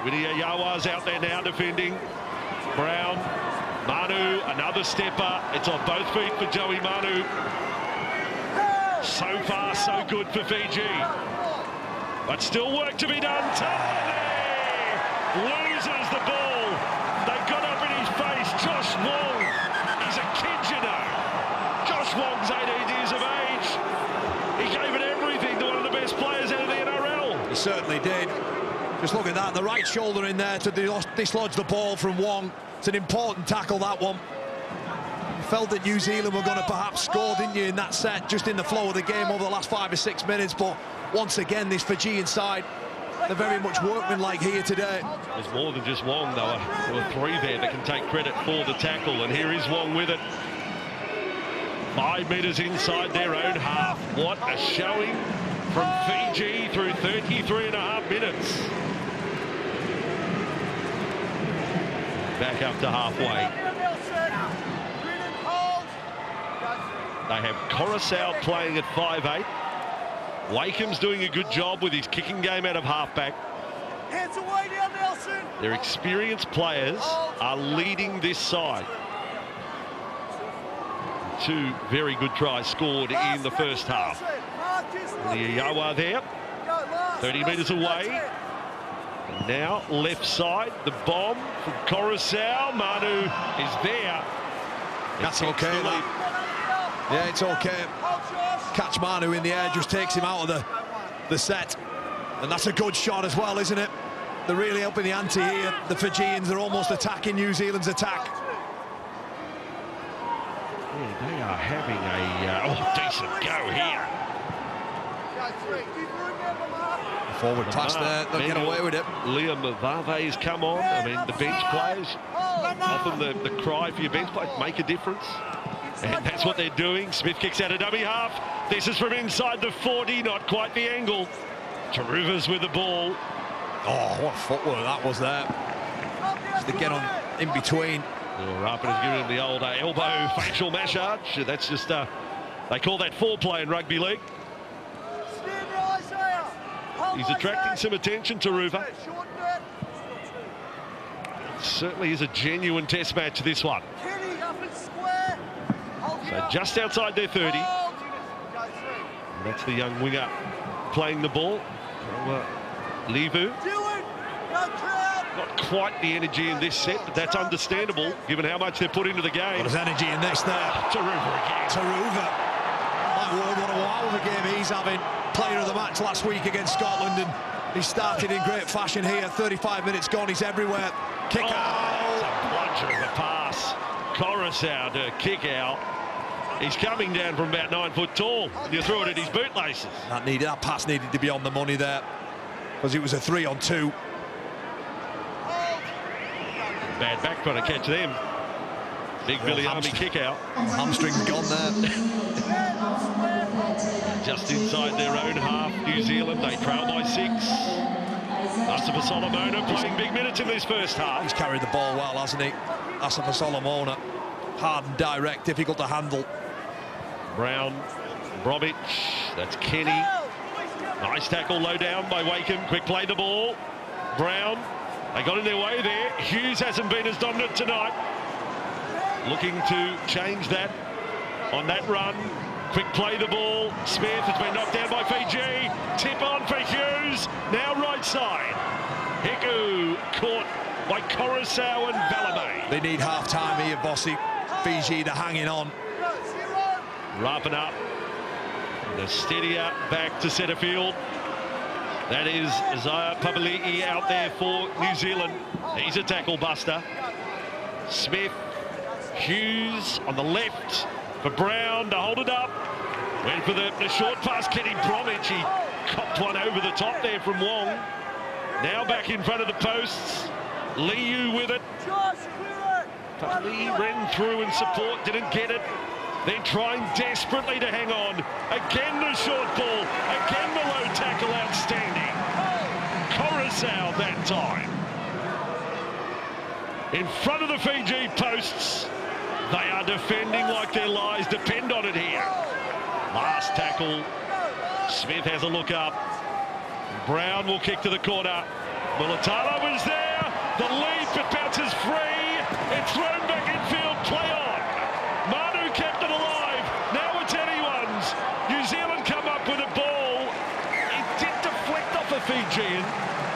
Widia Yawa's out there now defending. Brown, Manu, another stepper. It's on both feet for Joey Manu. So far, so good for Fiji. But still work to be done. Tane loses the ball. They've got up in his face. Josh Wong. He's a kid, you know. Josh Wong's 18 years of age. He gave it everything to one of the best players out of the NRL. He certainly did. Just look at that, the right shoulder in there to dislodge the ball from Wong. It's an important tackle, that one. You felt that New Zealand were going to perhaps score, didn't you, in that set, just in the flow of the game over the last 5 or 6 minutes. But once again, this Fijian side, they're very much workmanlike here today. There's more than just Wong, though. There were 3 there that can take credit for the tackle, and here is Wong with it. 5 metres inside their own half. What a showing from Fiji through 33.5 minutes. Back up to halfway. They have Coruscant playing at 5'8". Wakeham's doing a good job with his kicking game out of halfback. Hands away now, Nelson. Their experienced players are leading this side. 2 very good tries scored in the first half. The Yawa there, 30 metres away. And now left side, the bomb from Coruscant. Manu is there. That's okay, yeah, it's okay. Catch Manu in the air, just takes him out of the set. And that's a good shot as well, isn't it? They're really upping the ante here. The Fijians are almost attacking New Zealand's attack. Yeah, they are having a decent go here. Forward pass there, they'll get away with it. Liam Vave's come on. I mean, the bench players, often the cry for your bench players, make a difference. And that's what they're doing. Smith kicks out a dummy half. This is from inside the 40, not quite the angle. Taruva's with the ball. Oh, what footwork that was there. Just to get on in between. Rapid has given him the old elbow facial massage. That's just, they call that foreplay in rugby league. He's attracting some attention, Taruva. Certainly is a genuine test match, this one. So just outside their 30. And that's the young winger playing the ball. Levu. Not quite the energy in this set, but that's understandable given how much they've put into the game. There's energy in this there. Taruva again. Taruva. My word, what a wow of a game he's having. Player of the match last week against Scotland, and he started in great fashion here. 35 minutes gone, he's everywhere. Kick out. It's a bludger of a pass. Coruscant to kick out. He's coming down from about 9 foot tall. You threw it at his bootlaces. That pass needed to be on the money there, because it was a 3-on-2. Bad back trying to catch them. Big Billy Army kick out. Hamstring's gone there. Just inside their own half, New Zealand, they trail by 6. Asafa Solomona playing big minutes in this first half. He's carried the ball well, hasn't he? Asafa Solomona. Hard and direct, difficult to handle. Brown, Bromwich, that's Kenny. Nice tackle low down by Wakeham. Quick play the ball. Brown, they got in their way there. Hughes hasn't been as dominant tonight. Looking to change that on that run. Quick play the ball. Smith has been knocked down by Fiji. Tip on for Hughes. Now right side. Hiku caught by Coruscant and Valame. They need half-time here, Bossy. Fiji, they're hanging on. Wrapping up. The steadier back to centre field. That is Isaiah Papali'i out there for New Zealand. He's a tackle buster. Smith, Hughes on the left for Brown to hold it up. Went for the short pass. Kenny Bromwich, he copped one over the top there from Wong. Now back in front of the posts. Liu with it. Papali'i ran through in support, didn't get it. They're trying desperately to hang on. Again the short ball. Again the low tackle, outstanding. Coruscant that time. In front of the Fiji posts. They are defending like their lives depend on it here. Last tackle. Smith has a look up. Brown will kick to the corner. Mulatalo was there. The leap, it bounces free. It's thrown back infield. Play on. Manu kept it alive. Now it's anyone's. New Zealand come up with a ball. It did deflect off a Fijian,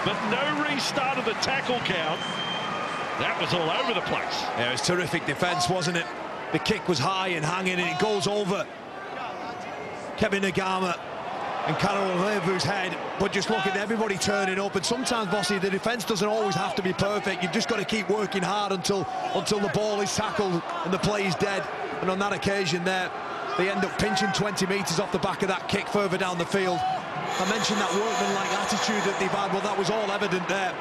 but no restart of the tackle count. That was all over the place. Yeah, it was terrific defence, wasn't it? The kick was high and hanging, and it goes over Kevin Nagama and Carol Levu's head. But just look at everybody turning up, and sometimes, Bossy, the defence doesn't always have to be perfect. You've just got to keep working hard until the ball is tackled and the play is dead. And on that occasion there, they end up pinching 20 metres off the back of that kick further down the field. I mentioned that workman-like attitude that they've had. Well, that was all evident there.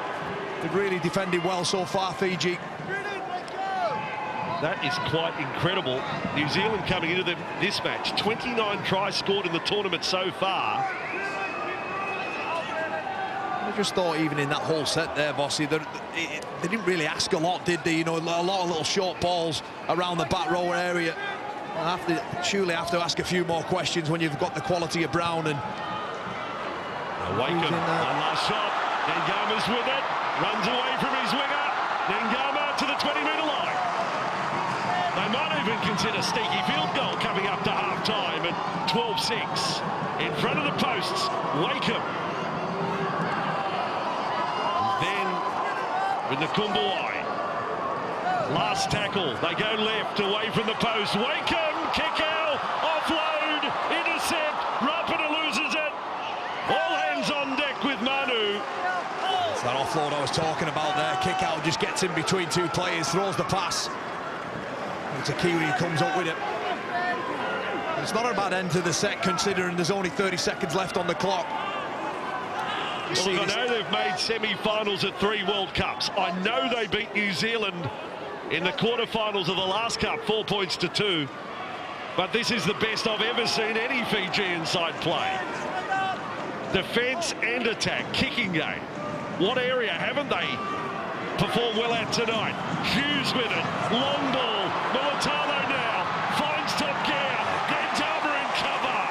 They've really defended well so far, Fiji. That is quite incredible. New Zealand coming into this match, 29 tries scored in the tournament so far. I just thought even in that whole set there, Bossy, they didn't really ask a lot, did they? You know, a lot of little short balls around the back row area. Surely have to ask a few more questions when you've got the quality of Brown and Wakeham, one last shot. Ngama's with it. Runs away from his winger. Ngama to the 20-metre line. They might even consider sneaky field goal coming up to half-time at 12-6. In front of the posts, Wakeham. Then, with Nakumbuai. Last tackle. They go left, away from the post. Wakeham, kick out, offload, intercept. Rapana loses it. All hands on deck with Manu. that offload I was talking about there. Kick out, just gets in between two players, throws the pass. It's a Kiwi who comes up with it. It's not a bad end to the set, considering there's only 30 seconds left on the clock. Well, look, I know they've made semi-finals at 3 World Cups. I know they beat New Zealand in the quarterfinals of the last Cup, 4 points to 2. but this is the best I've ever seen any Fijian side play. Defence and attack, kicking game. What area haven't they performed well at tonight? Hughes with it, long ball, Mulatalo now, finds top gear, Gantama in cover.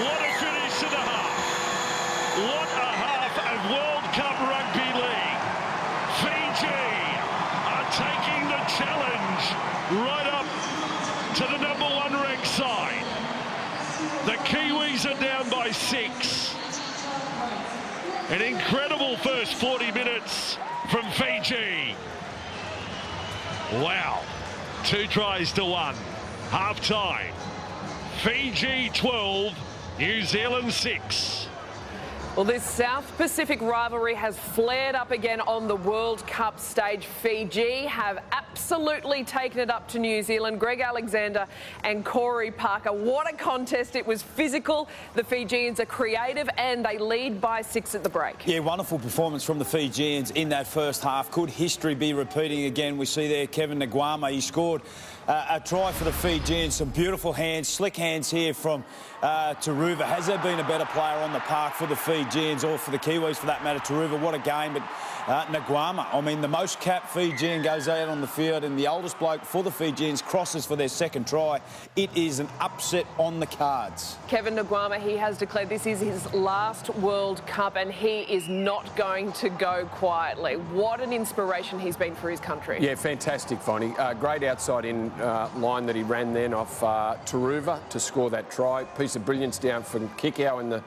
What a finish to the half. What a half of World Cup Rugby League. Fiji are taking the challenge right up to the #1 ranked side. The Kiwis are down by 6. An incredible first 40 minutes from Fiji. Wow. 2 tries to 1. Half time. Fiji 12, New Zealand 6. Well, this South Pacific rivalry has flared up again on the World Cup stage. Fiji have absolutely taken it up to New Zealand. Greg Alexander and Corey Parker. What a contest. It was physical. The Fijians are creative and they lead by 6 at the break. Yeah, wonderful performance from the Fijians in that first half. Could history be repeating again? We see there Kevin Nagwama. He scored a try for the Fijians. Some beautiful hands, slick hands here from Taruva. Has there been a better player on the park for the Fijians or for the Kiwis for that matter? Taruva, what a game. But Nagwama, I mean, the most capped Fijian goes out on the field and the oldest bloke for the Fijians crosses for their second try. It is an upset on the cards. Kevin Nagwama, he has declared this is his last World Cup and he is not going to go quietly. What an inspiration he's been for his country. Yeah, fantastic, Vonnie. Great outside-in line that he ran then off Taruva to score that try. Piece of brilliance down from Kikau in the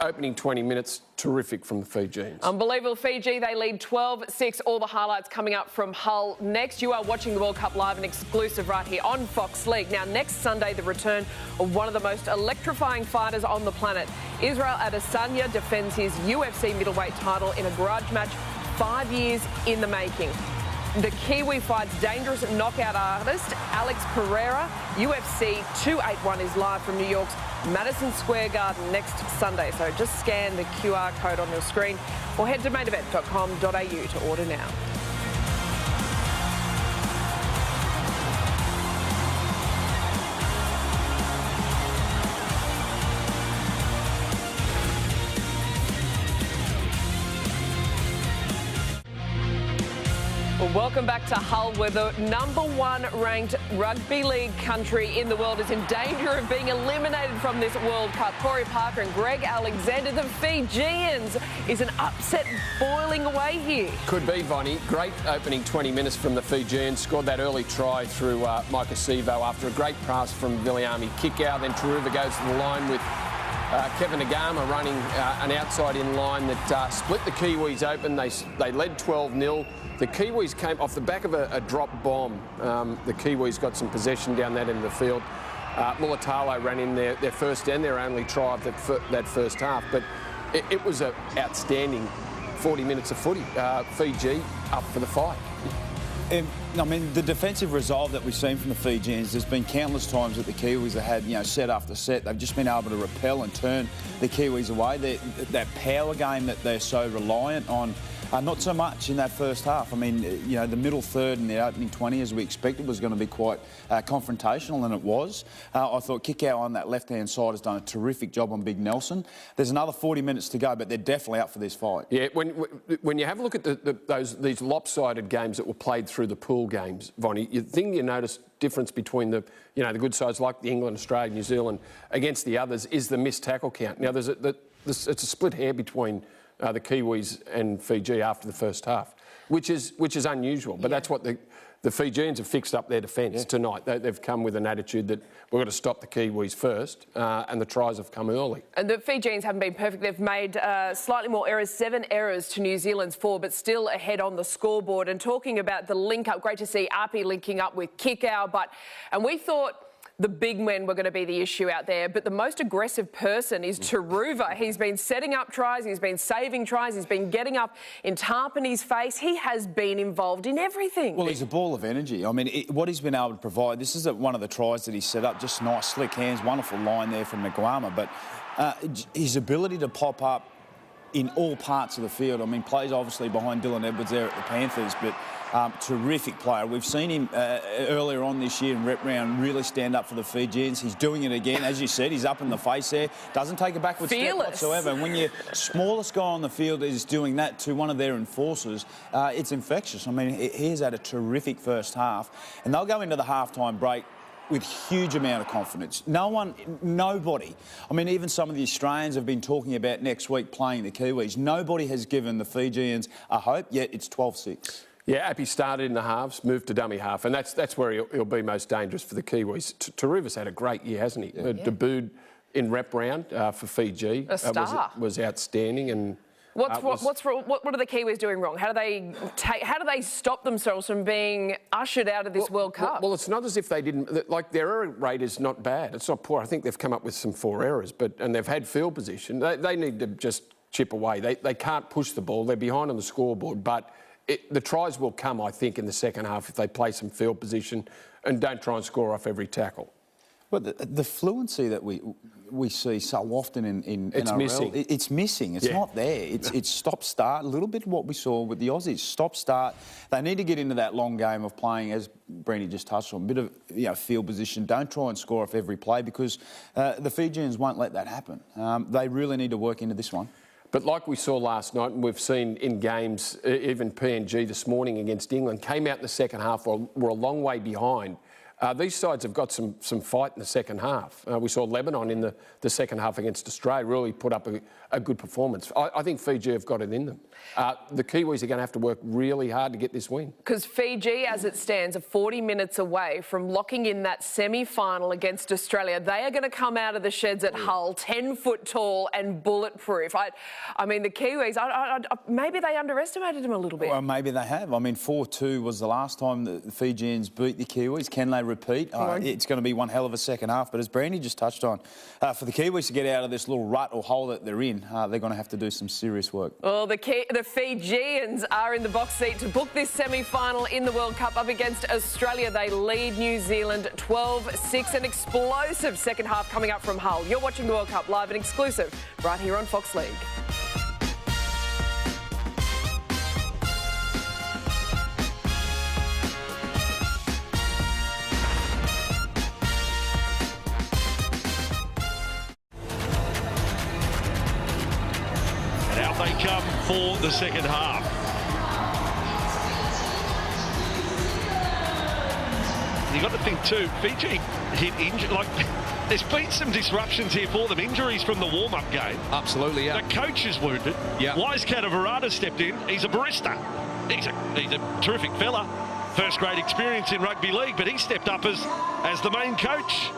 opening 20 minutes. Terrific from the Fijians. Unbelievable. Fiji, they lead 12-6. All the highlights coming up from Hull next. You are watching the World Cup live and exclusive right here on Fox League. Now, next Sunday, the return of one of the most electrifying fighters on the planet. Israel Adesanya defends his UFC middleweight title in a grudge match 5 years in the making. The Kiwi fights dangerous knockout artist Alex Pereira. UFC 281 is live from New York's Madison Square Garden next Sunday. So just scan the QR code on your screen or head to mainevent.com.au to order now. Well, welcome back to Hull, where the #1 ranked rugby league country in the world is in danger of being eliminated from this World Cup. Corey Parker and Greg Alexander, the Fijians. Is an upset boiling away here? Could be, Vonnie. Great opening 20 minutes from the Fijians. Scored that early try through Micah Sivo after a great pass from Viliami Kikau. Then Taruva goes to the line with Kevin Nagama running an outside-in line that split the Kiwis open. They led 12-0. The Kiwis came off the back of a drop bomb. The Kiwis got some possession down that end of the field. Mulatalo ran in their first and their only try of that first half. But it was an outstanding 40 minutes of footy. Fiji up for the fight. I mean, the defensive resolve that we've seen from the Fijians, there's been countless times that the Kiwis have had, set after set. They've just been able to repel and turn the Kiwis away. That power game that they're so reliant on, not so much in that first half. I mean, the middle third and the opening 20, as we expected, was going to be quite confrontational, and it was. I thought Kikau on that left-hand side has done a terrific job on Big Nelson. There's another 40 minutes to go, but they're definitely up for this fight. Yeah, when you have a look at these lopsided games that were played through the pool games, Vonnie, you think you notice difference between the good sides like the England, Australia, New Zealand against the others is the missed tackle count. Now, it's a split hair between the Kiwis and Fiji after the first half, which is unusual. But that's what the Fijians have fixed up their defence tonight. They've come with an attitude that we've got to stop the Kiwis first, and the tries have come early. And the Fijians haven't been perfect. They've made slightly more errors, 7 errors to New Zealand's 4, but still ahead on the scoreboard. And talking about the link-up, great to see Api linking up with Kikau, and we thought the big men were going to be the issue out there, but the most aggressive person is Taruva. He's been setting up tries, he's been saving tries, he's been getting up in Tarpany's face. He has been involved in everything. Well, he's a ball of energy. I mean, what he's been able to provide, this is one of the tries that he set up, just nice, slick hands, wonderful line there from Nagwama, but his ability to pop up in all parts of the field. I mean, plays obviously behind Dylan Edwards there at the Panthers, but terrific player. We've seen him earlier on this year in rep round really stand up for the Fijians. He's doing it again. As you said, he's up in the face there. Doesn't take a backward step whatsoever. And when your smallest guy on the field is doing that to one of their enforcers, it's infectious. I mean, he has had a terrific first half. And they'll go into the halftime break with huge amount of confidence. Nobody, I mean, even some of the Australians have been talking about next week playing the Kiwis. Nobody has given the Fijians a hope, yet it's 12-6. Yeah, Appy started in the halves, moved to dummy half, and that's where he'll be most dangerous for the Kiwis. Taruva's had a great year, hasn't he? Yeah. Debuted in rep round for Fiji. A star. Was outstanding. And what are the Kiwis doing wrong? How do they stop themselves from being ushered out of this World Cup? Well, it's not as if they didn't. Like, their error rate is not bad. It's not poor. I think they've come up with some 4 errors, and they've had field position. They need to just chip away. They can't push the ball. They're behind on the scoreboard, but the tries will come, I think, in the second half if they play some field position and don't try and score off every tackle. Well, the fluency that we see so often in it's NRL, missing. It's missing. It's not there. It's stop-start. A little bit what we saw with the Aussies. Stop-start. They need to get into that long game of playing, as Brenny just touched on, a bit of field position. Don't try and score off every play because the Fijians won't let that happen. They really need to work into this one. But like we saw last night, and we've seen in games, even PNG this morning against England, came out in the second half, were a long way behind. These sides have got some fight in the second half. We saw Lebanon in the second half against Australia really put up a good performance. I think Fiji have got it in them. The Kiwis are going to have to work really hard to get this win. Because Fiji, as it stands, are 40 minutes away from locking in that semi-final against Australia. They are going to come out of the sheds at Hull 10 foot tall and bulletproof. I mean, the Kiwis, maybe they underestimated them a little bit. Well, maybe they have. I mean, 4-2 was the last time the Fijians beat the Kiwis. Can they repeat? It's going to be one hell of a second half. But as Brandy just touched on, for the Kiwis to get out of this little rut or hole that they're in, they're going to have to do some serious work. Well, the Fijians are in the box seat to book this semi-final in the World Cup up against Australia. They lead New Zealand 12-6. An explosive second half coming up from Hull. You're watching the World Cup live and exclusive right here on Fox League. They come for the second half. You got to think too, Fiji hit injury. Like, there's been some disruptions here for them. Injuries from the warm-up game. Absolutely, yeah. The coach is wounded. Yeah. Wise Catavarata stepped in. He's a barista. He's a terrific fella. First grade experience in rugby league, but he stepped up as the main coach.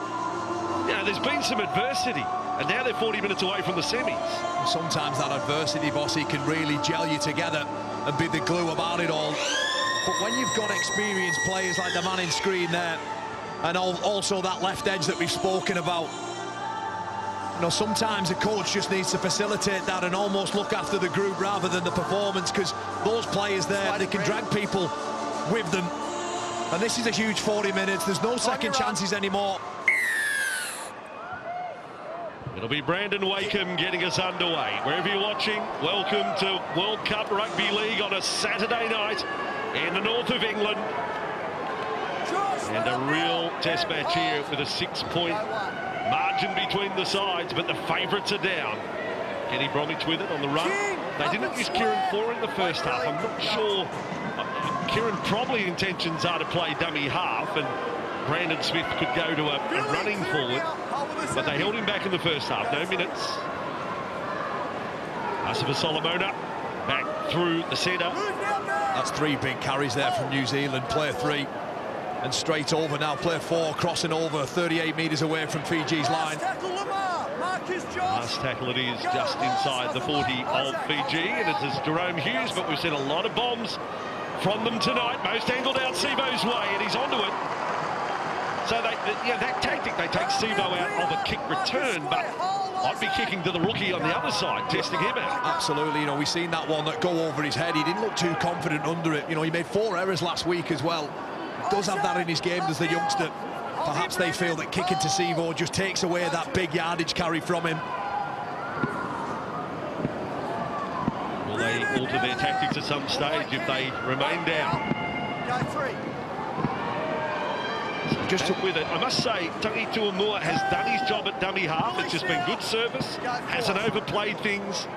You know, there's been some adversity. And now they're 40 minutes away from the semis. Sometimes that adversity, Bossy, can really gel you together and be the glue about it all. But when you've got experienced players like the man in screen there, and also that left edge that we've spoken about, you know, sometimes a coach just needs to facilitate that and almost look after the group rather than the performance, because those players there, they can drag people with them. And this is a huge 40 minutes. There's no second chances anymore. It'll be Brandon Wakeham getting us underway. Wherever you're watching, welcome to World Cup Rugby League on a Saturday night in the north of England. And a real test match here with a 6-point margin between the sides, but the favourites are down. Kenny Bromwich with it on the run. They didn't use Kieran Four in the first half. I'm not sure. Kieran probably intentions are to play dummy half, and Brandon Smith could go to a running forward, but they held him back in the first half. No minutes. Asifa Solomona back through the centre. That's 3 big carries there from New Zealand. Player 3 and straight over now. Player 4 crossing over 38 metres away from Fiji's line. Last tackle it is just inside the 40 of Fiji, and it's Jerome Hughes, but we've seen a lot of bombs from them tonight. Most angled out Sivo's way, and he's onto it. So that tactic, they take Sivo out of a kick return, but I'd be kicking to the rookie on the other side, testing him out. Absolutely, you know, we've seen that one that go over his head. He didn't look too confident under it. You know, he made 4 errors last week as well. He does have that in his game, does the youngster. Perhaps they feel that kicking to Sivo just takes away that big yardage carry from him. alter their tactics at some stage if they remain down. Go 3. Just with it, I must say, Tony Tuamua has done his job at dummy half. It's just been good service, hasn't overplayed things.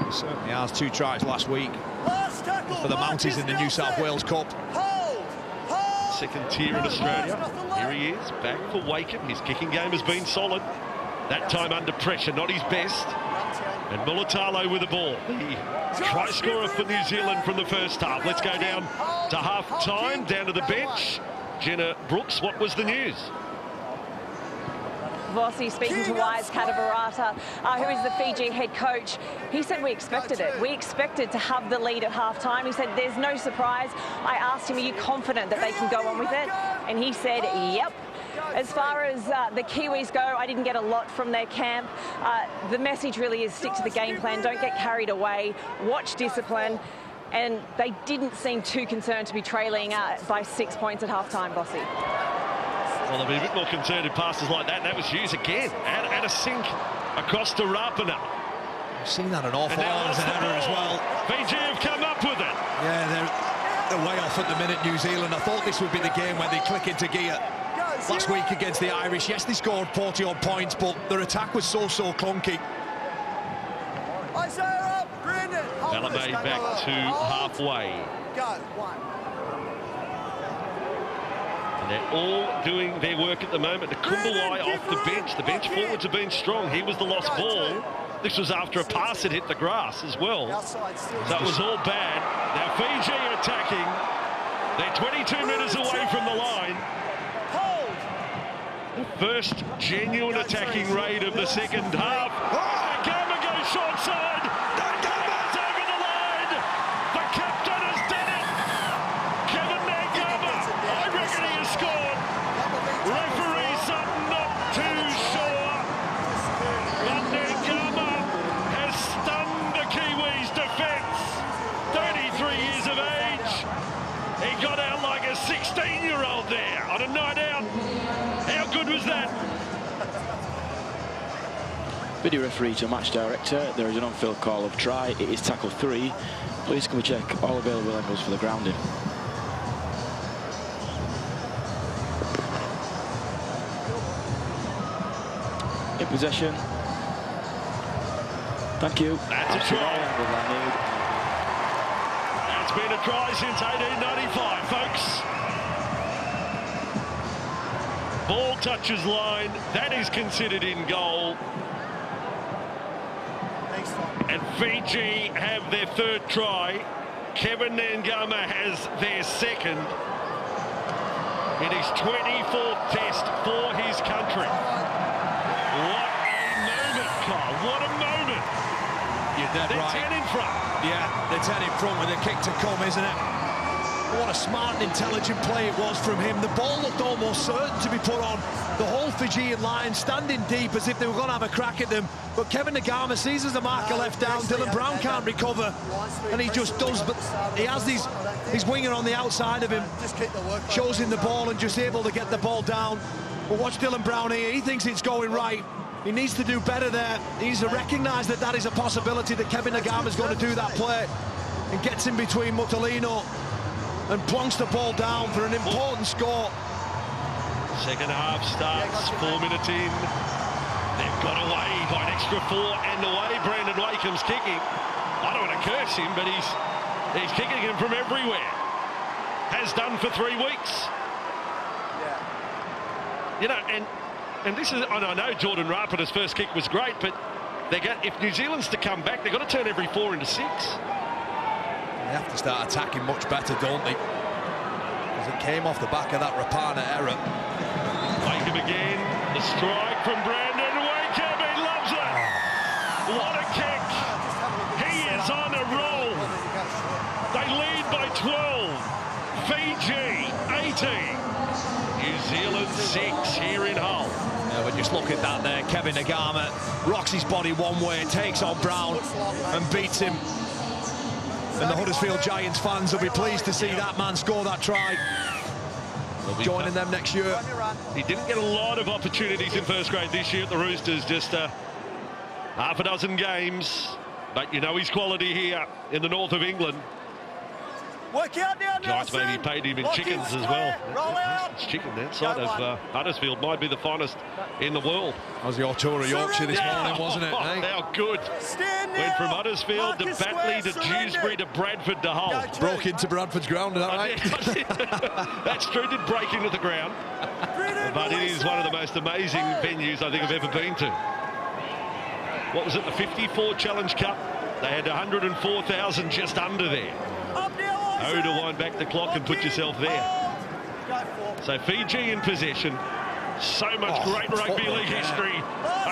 He certainly has. 2 tries last week Last tackle, for the Mounties in the New South Wales Cup. Hold. Second tier in Australia. Here he is, back for Wakeham. His kicking game has been solid. That time under pressure, not his best. And Mulatalo with the ball. The try scorer for New Zealand from the first half. Let's go down to half-time, down to the bench. Jenna Brooks, what was the news? Vossi speaking to Wise Katabarata, who is the Fiji head coach. He said we expected it. We expected to have the lead at half-time. He said there's no surprise. I asked him, are you confident that they can go on with it? And he said, yep. As far as the Kiwis go, I didn't get a lot from their camp. The message really is stick to the game plan. Don't get carried away. Watch discipline. And they didn't seem too concerned to be trailing by 6 points at half-time, Vossi. Well, they'll be a bit more concerned in passes like that. And that was Hughes again. Out of sync across to Rapana. I've seen that an awful lot as an error as well. Fiji have come up with it. Yeah, they're way off at the minute, New Zealand. I thought this would be the game where they click into gear. Last week against the Irish, yes, they scored 40-odd points, but their attack was so clunky. Isaiah up, Brandon. Ballet back to halfway. Go, 1. And they're all doing their work at the moment. The Kumbalai off the bench. The bench forwards have been strong. He was the lost ball. This was after a pass that hit the grass as well. That was all bad. Now Fiji attacking. They're 22 metres away from the line. The first genuine attacking raid of the second half. Gama goes short side. Gama's over the line. The captain has done it. Kevin Nagama, I reckon he has scored. Referees are not too sure. But Nagama has stunned the Kiwis' defence. 33 years of age. He got out like a 16-year-old there on a night out. How good was that? Video referee to match director. There is an on-field call of try. It is tackle 3. Please can we check all available angles for the grounding. In possession. Thank you. That's a try. That's been a try since 1895, folks. Ball touches line. That is considered in goal. And Fiji have their third try. Kevin Nangama has their second. In his 24th test for his country. What a moment, Kyle. What a moment. You're dead right. They're 10 in front. Yeah, they're 10 in front with a kick to come, isn't it? What a smart and intelligent play it was from him. The ball looked almost certain to be put on. The whole Fijian line standing deep as if they were going to have a crack at them. But Kevin Nagama sees as the marker left down. Dylan Brown can't recover. And he just does. But he has his winger on the outside of him. Shows him the ball and just able to get the ball down. But watch Dylan Brown here. He thinks it's going right. He needs to do better there. He needs to recognise that that is a possibility, that Kevin Nagama is going to do that play. And gets in between Mutalino and plonks the ball down for an important score. Second half starts, 4 minutes in. They've got away by an extra 4 and away. Brandon Wakeham's kicking. I don't want to curse him, but he's kicking him from everywhere. Has done for 3 weeks. Yeah. You know, and this is, and I know Jordan Rapana's first kick was great, but if New Zealand's to come back, they've got to turn every 4 into 6. They have to start attacking much better, don't they? Because it came off the back of that Rapana error. Wakeham again. The strike from Brandon Wakeham. He loves it. What a kick. He is on a roll. They lead by 12. Fiji 18. New Zealand 6 here in Hull. Yeah, but just look at that there. Kevin Nagama rocks his body one way, takes on Brown and beats him. And the Huddersfield Giants fans will be pleased to see that man score that try. Joining them next year. He didn't get a lot of opportunities in first grade this year at the Roosters, just half a dozen games. But you know his quality here in the north of England. Work out now, Giants Nelson. maybe paid him in Lock in chickens as square. well. Roll out. It's chicken that side Go of one. Huddersfield might be the finest in the world. That was your tour of Yorkshire this morning, wasn't it? Oh, eh? how good. Stand now. Went from Huddersfield to Marcus Batley Square, to surrender. Dewsbury to Bradford to Hull. Go two. Broke into Bradford's ground, is that right? That's true, did break into the ground. Brennan, But it release is one of it. the most amazing venues I think I've ever been to. What was it, the 54 Challenge Cup? They had 104,000 just under there. Up now, Oh, to Isaac. wind back the clock and put yourself there. Go for. So Fiji in possession. So much Oh, great rugby football, league yeah. history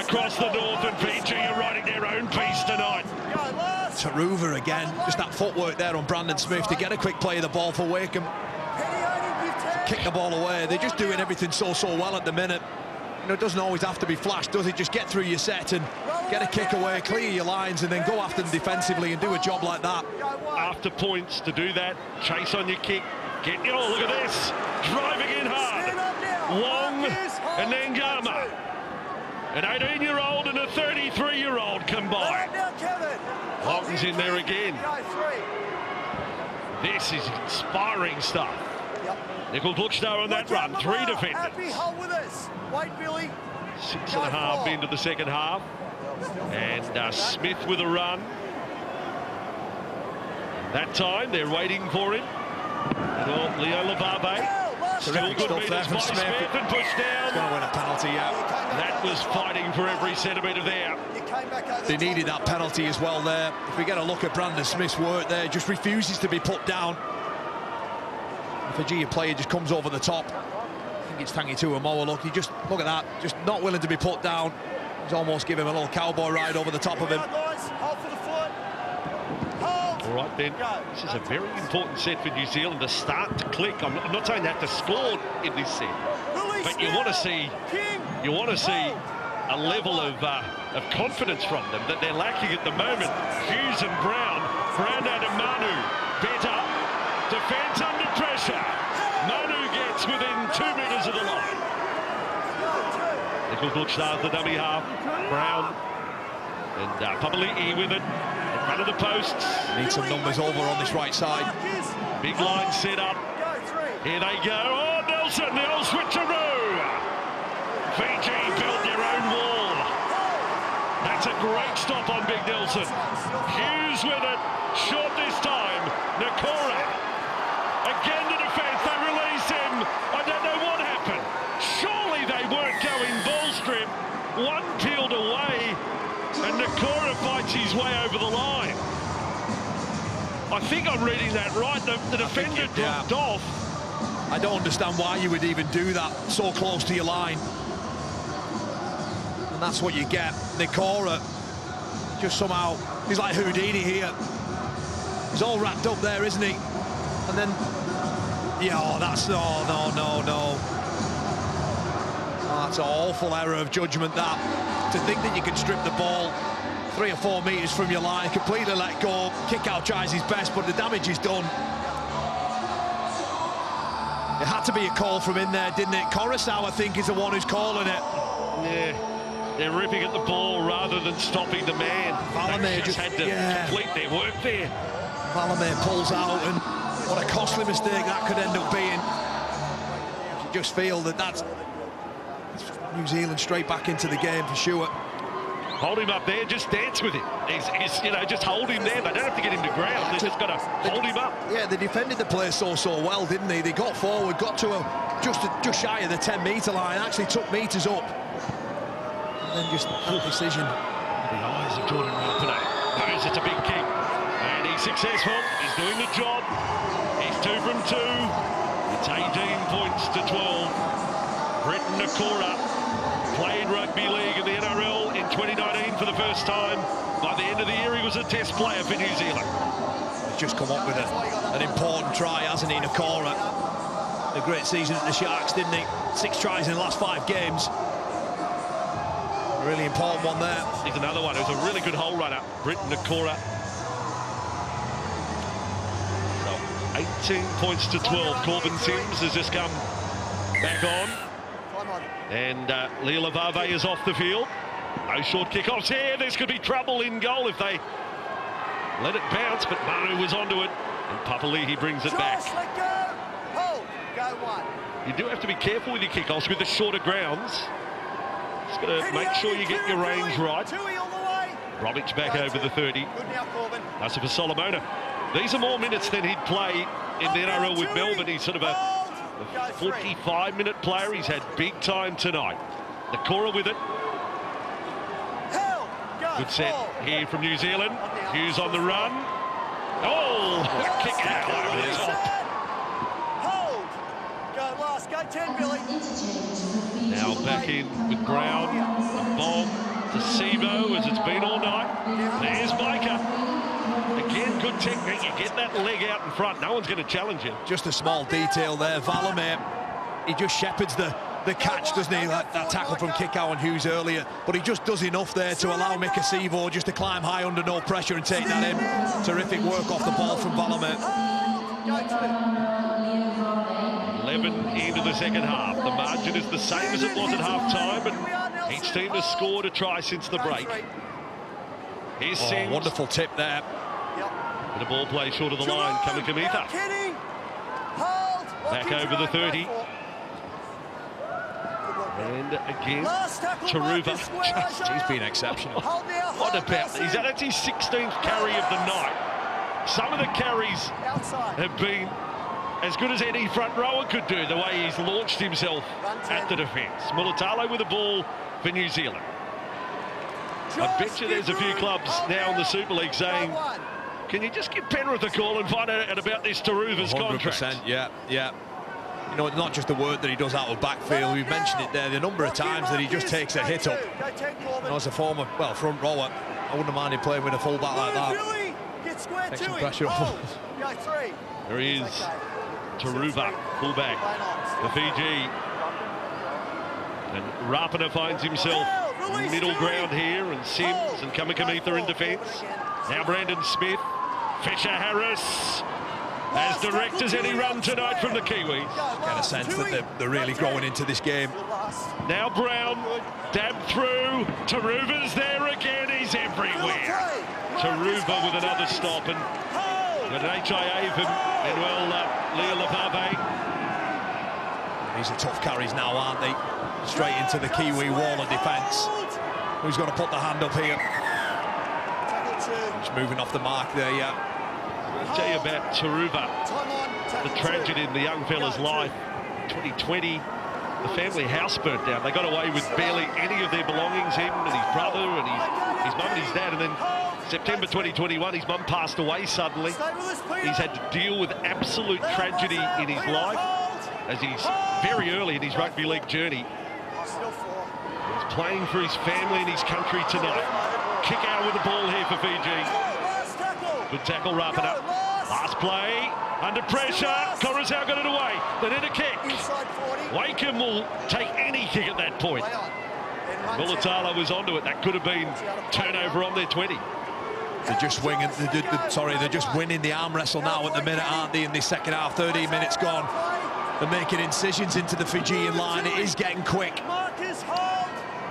across the north, and Fiji are writing their own piece tonight. Go last. Taruva again, just that footwork there on Brandon Smith to get a quick play of the ball for Wakeham. Penny only give 10. Kick the ball away. They're just doing everything so well at the minute. You know, it doesn't always have to be flash, does it? Just get through your set and get a kick away, clear your lines, and then go after them defensively and do a job like that. Go one. After points to do that, chase on your kick. Get your, look at this, driving in hard. Stand up now. Wong Marcus, and then hold. Gama. An 18-year-old and a 33-year-old Let combined. up now, Kevin. Houghton's in there again. Go three. This is inspiring stuff. Yep. Nickel Gluckstar on that Look out, run, three Lamar. defenders. Happy, hold with us. Wait, Billy. 6.5 into the second half. And Smith with a run. That time they're waiting for him. And Leo Lavave. Still Terrific good stuff meters there by from Smith Smith. and pushed Going to down. win a penalty, yeah. That was fighting for every centimetre there. You came back over They the needed top. that penalty as well there. If we get a look at Brandon Smith's work there, just refuses to be put down. The Fiji player just comes over the top. I think it's Tangi Tuamoa. Look, he just, look at that, just not willing to be put down. He's almost giving him a little cowboy ride over the top of him. Now, guys, hold for the foot. Hold. All right, then. This is a very important set for New Zealand to start to click. I'm not saying they have to score in this set, Release but you now. want to see King. a level of confidence from them that they're lacking at the moment. Hughes and Brown out of Manu. Better. Defence under pressure. Manu gets within 2 metres of the line. Nickel Gluckstar the dummy half. Brown and Papali'i with it in front of the posts. Need some numbers over on this right side. Marcus. Big line set up. Go three. Here they go. Oh, Nelson, the old switcheroo. Fiji built their own wall. That's a great stop on Big Nelson. Hughes with it. Short this time. Nakora. Again to defence. They release him. I don't know what happened. Surely they weren't going ball strip. One peeled away. And Nakora fights his way over the line. I think I'm reading that right. The defender yeah. dropped off. I don't understand why you would even do that so close to your line. And that's what you get. Nakora just somehow, he's like Houdini here. He's all wrapped up there, isn't he? And then, yeah, oh, that's, no. Oh, that's an awful error of judgment, that. To think that you can strip the ball 3 or 4 metres from your line, completely let go, kick out tries his best, but the damage is done. It had to be a call from in there, didn't it? Coruscant, I think, is the one who's calling it. Yeah, they're ripping at the ball rather than stopping the man. Valame They just had to complete their work there. Valame pulls out, and what a costly mistake that could end up being. You just feel that that's New Zealand straight back into the game for sure. Hold him up there, just dance with him. He's you know, just hold him there. They don't have to get him to ground. They just got to hold him up. Yeah, they defended the play so well, didn't they? They got forward, got to just shy of the 10-metre line, actually took metres up. And then just that decision. The eyes of Jordan Rapinoe. Knows it's a big kick. And he's successful. He's doing the job. He's 2 from 2. It's 18 points to 12. Britton Nakora played rugby league in the NRL in 2019 for the first time. By the end of the year, he was a test player for New Zealand. He's just come up with an important try, hasn't he, Nakora? A great season at the Sharks, didn't he? 6 tries in the last 5 games. A really important one there. He's another one who's a really good hole runner, Britton Nakora. So 18 points to 12. Corbin Sims has just come back on. And Leo Lavave is off the field. No short kickoffs here. This could be trouble in goal if they Let it bounce, but Manu was onto it. And Papali'i brings it back. Josh, let go. Hold. Go one. You do have to be careful with your kickoffs with the shorter grounds. Just got to make sure you get your range right. Tui all the way. Robic back over the 30. Good now, Corbin. That's for Solomona. These are more minutes than he'd play in the NRL with Melbourne. He's sort of a 45-minute player. He's had big time tonight. The Cora with it. Good set here from New Zealand. Hughes on the run. Oh, kick out over the top. Hold. Go last. Go 10, Billy. Now back in with Brown. A bomb to Sivo as it's been all night. There's Micah. Again, good technique. You get that leg out in front. No one's going to challenge you. Just a small detail there. Valamir, he just shepherds the catch, doesn't he? That tackle from Kickout and Hughes earlier. But he just does enough there to allow Mika Sivo just to climb high under no pressure and take that in. Terrific work off the ball from Valamir. 11 into the second half. The margin is the same as it was at half-time, but each team has scored a try since the break. Here's Sims. Wonderful tip there. Bit of ball play short of the line, coming to Kamitha. Back over the 30. And again, Taruva. He's been exceptional. What about, he's had his 16th carry of the night. Some of the carries have been as good as any front rower could do, the way he's launched himself at the defence. Mulatalo with the ball for New Zealand. I bet you there's a few clubs now in the Super League saying, can you just give Penrith a call and find out about this Taruva's contract? 100%, yeah. You know, not just the work that he does out of backfield. We've mentioned it there, the number of times that he just takes a hit up. You know, as a former, front rower, I wouldn't mind him playing with a full-back like that. Take some pressure off. There he is, Taruva, full-back for Fiji. And Rapana finds himself middle ground here, and Sims and Kamikamitha in defence. Now Brandon Smith, Fisher Harris. As direct as any run tonight from the Kiwis. Get a sense that they're really growing into this game. Now Brown, dab through. Taruva's there again. He's everywhere. Taruva with another stop, and an HIA from Manuel Lealapave. These are tough carries now, aren't they? Straight into the Kiwi wall of defence. Who's going to put the hand up here? Just moving off the mark there, yeah. I'll tell you about Taruva, the tragedy in the young fella's life. 2020, the family house burnt down. They got away with barely any of their belongings, him and his brother and his mum and his dad. And then September 2021, his mum passed away suddenly. He's had to deal with absolute tragedy in his life as he's very early in his rugby league journey. He's playing for his family and his country tonight. Kick out with the ball here for Fiji. Good tackle, Rapana. Last play, under pressure. Coruscant got it away. They need a kick. Wakeham will take any kick at that point. Mulatalo was onto it. That could have been turnover on their 20. They're just winning. They're just winning the arm wrestle now at the minute, aren't they? In this second half, 13 minutes gone. They're making incisions into the Fijian line. It is getting quick.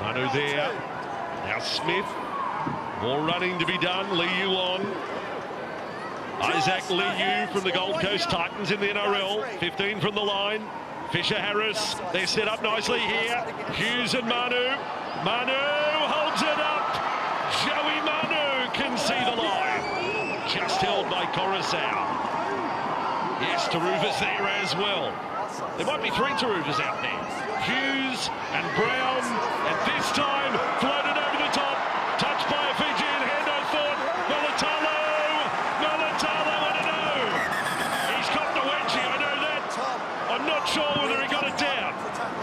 Manu there. Now Smith. More running to be done. Liu on. Isaac Liu from the Gold Coast Titans in the NRL. 15 from the line. Fisher Harris. They're set up nicely here. Hughes and Manu. Manu holds it up. Joey Manu can see the line. Just held by Coruscant. Yes, Taruva's there as well. There might be 3 Taruvas out there. Hughes and Brown. And this time floated over the top. Touched by a Fijian hand, I thought. Mulatalo, I don't know. He's got the wedgie, I know that. I'm not sure whether he got it down.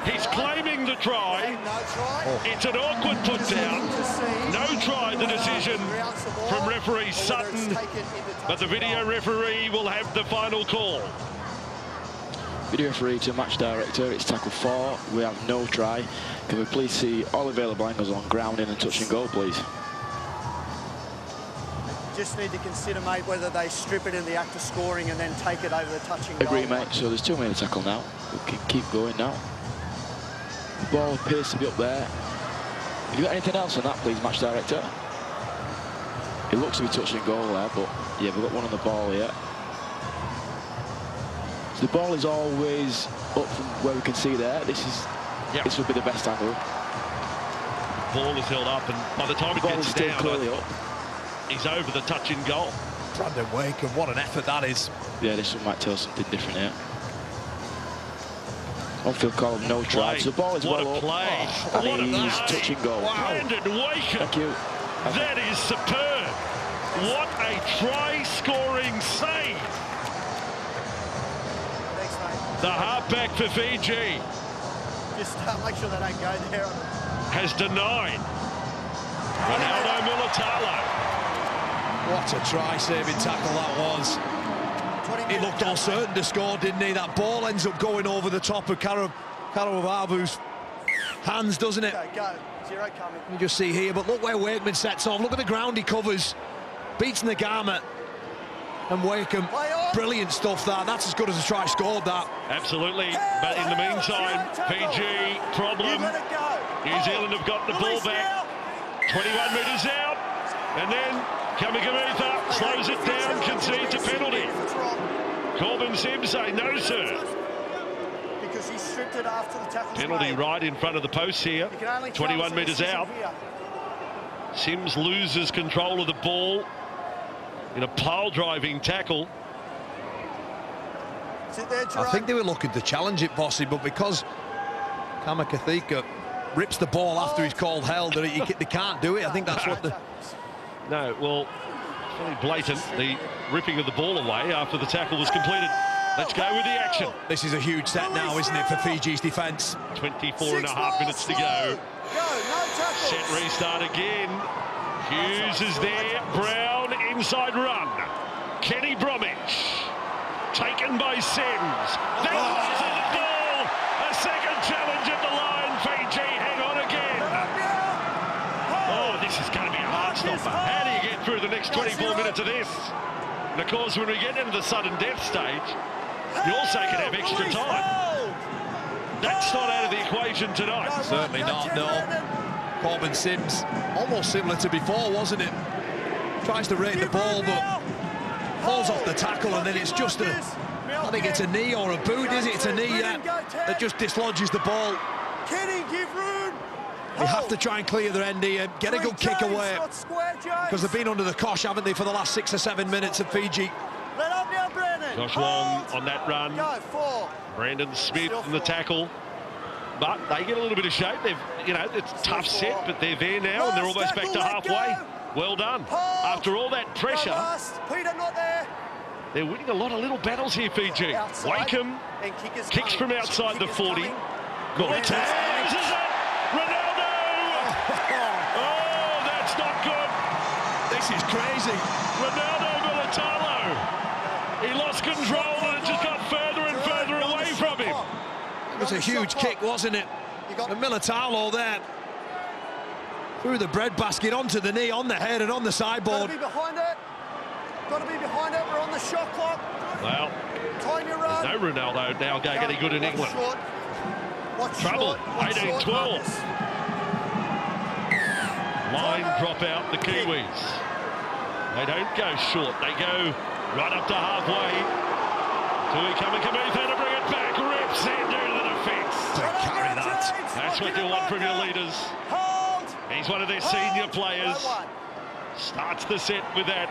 He's claiming the try. It's an awkward put down. No try, the decision from referee Sutton. But the video referee will have the final call. Video referee to match director, it's tackle 4. We have no try. Can we please see all available angles on grounding and touch and goal, please? Just need to consider, mate, whether they strip it in the act of scoring and then take it over the touching goal. Agree, mate. So there's 2 minute tackle now. We'll keep going now. The ball appears to be up there. Have you got anything else on that, please, match director? It It looks to be touching goal there, but yeah, we've got one on the ball here. So the ball is always up from where we can see there. This would be the best angle. Ball is held up, and by the time it gets down, clearly up. he's over the touch in goal. Brandon Wakeham, what an effort that is. Yeah, this one might tell us something different here. On-field call of no try. So the ball is well up. And he's touching goal. Wow. Brandon Wakeham. Thank you. That is superb. What a try-scoring save. Thanks, mate. The halfback for Fiji Just make sure they don't go there. has denied Ronaldo Mulitalo. What a try-saving tackle that was. He looked all certain to score, didn't he? That ball ends up going over the top of Karavavu's hands, doesn't it? Go. Zero coming. You just see here, but look where Wakeman sets off. Look at the ground he covers. Beats Nagama. And Wakeham, brilliant stuff that. That's as good as a try scored, that. Absolutely, but in the meantime, Fiji, problem. New Zealand have got the ball back. 21 metres out, and then Kamikamitha slows it down, concedes a penalty. Corbin Sims say no, sir. Because he stripped it after the tackle. Penalty right in front of the post here. 21 metres out. Sims loses control of the ball in a pile-driving tackle. I think they were looking to challenge it, Bossy, but because Kamikathika rips the ball after he's called held, they can't do it. I think that's what the... No, well, it's really blatant, the ripping of the ball away after the tackle was completed. Let's go with the action. This is a huge set now, isn't it, for Fiji's defence? 24.5 minutes to go. Set restart again. Hughes is there. Brown inside run. Kenny Bromwich. Taken by Sims. That was the ball. A second challenge at the line. Fiji hang on again. Oh, this is going to be a hard stopper. How do you get through the next 24 minutes of this? And of course, when we get into the sudden death stage, you also can have extra time. That's not out of the equation tonight. Certainly not, no. Corbin Sims, almost similar to before, wasn't it? Tries to rake the ball, but falls off the tackle, and then it's just a... I think it's a knee or a boot, is it? It's a knee, yeah, that just dislodges the ball. Kenny, give room. They have to try and clear their end here, get a good kick away. Because they've been under the cosh, haven't they, for the last 6 or 7 minutes of Fiji. Let up now, Brandon. Josh Wong on that run. Go, 4. Brandon Smith in the tackle. But they get a little bit of shape. They've, you know, it's a tough set, but they're there now, and they're almost back to halfway. Well done. After all that pressure, Peter not there. They're winning a lot of little battles here, Fiji. Wakeham kicks from outside the 40. Mulitalo loses it. Ronaldo! Oh, that's not good. This is crazy. Ronaldo Mulitalo. He lost control, and it just got further and further away from him. It was a huge kick, wasn't it? And Mulitalo there threw the breadbasket onto the knee, on the head, and on the sideboard. Got to be behind it. Got to be behind it. We're on the shot clock. Well, time your run. No Ronaldo now going any good in England. Trouble. 18-12. Line drop out the Kiwis. They don't go short. They go right up to halfway. Tui Kamikamitha to bring it back. Rips into the defence. Don't carry that. That's what you want from your leaders. He's one of their senior players. Starts the set with that.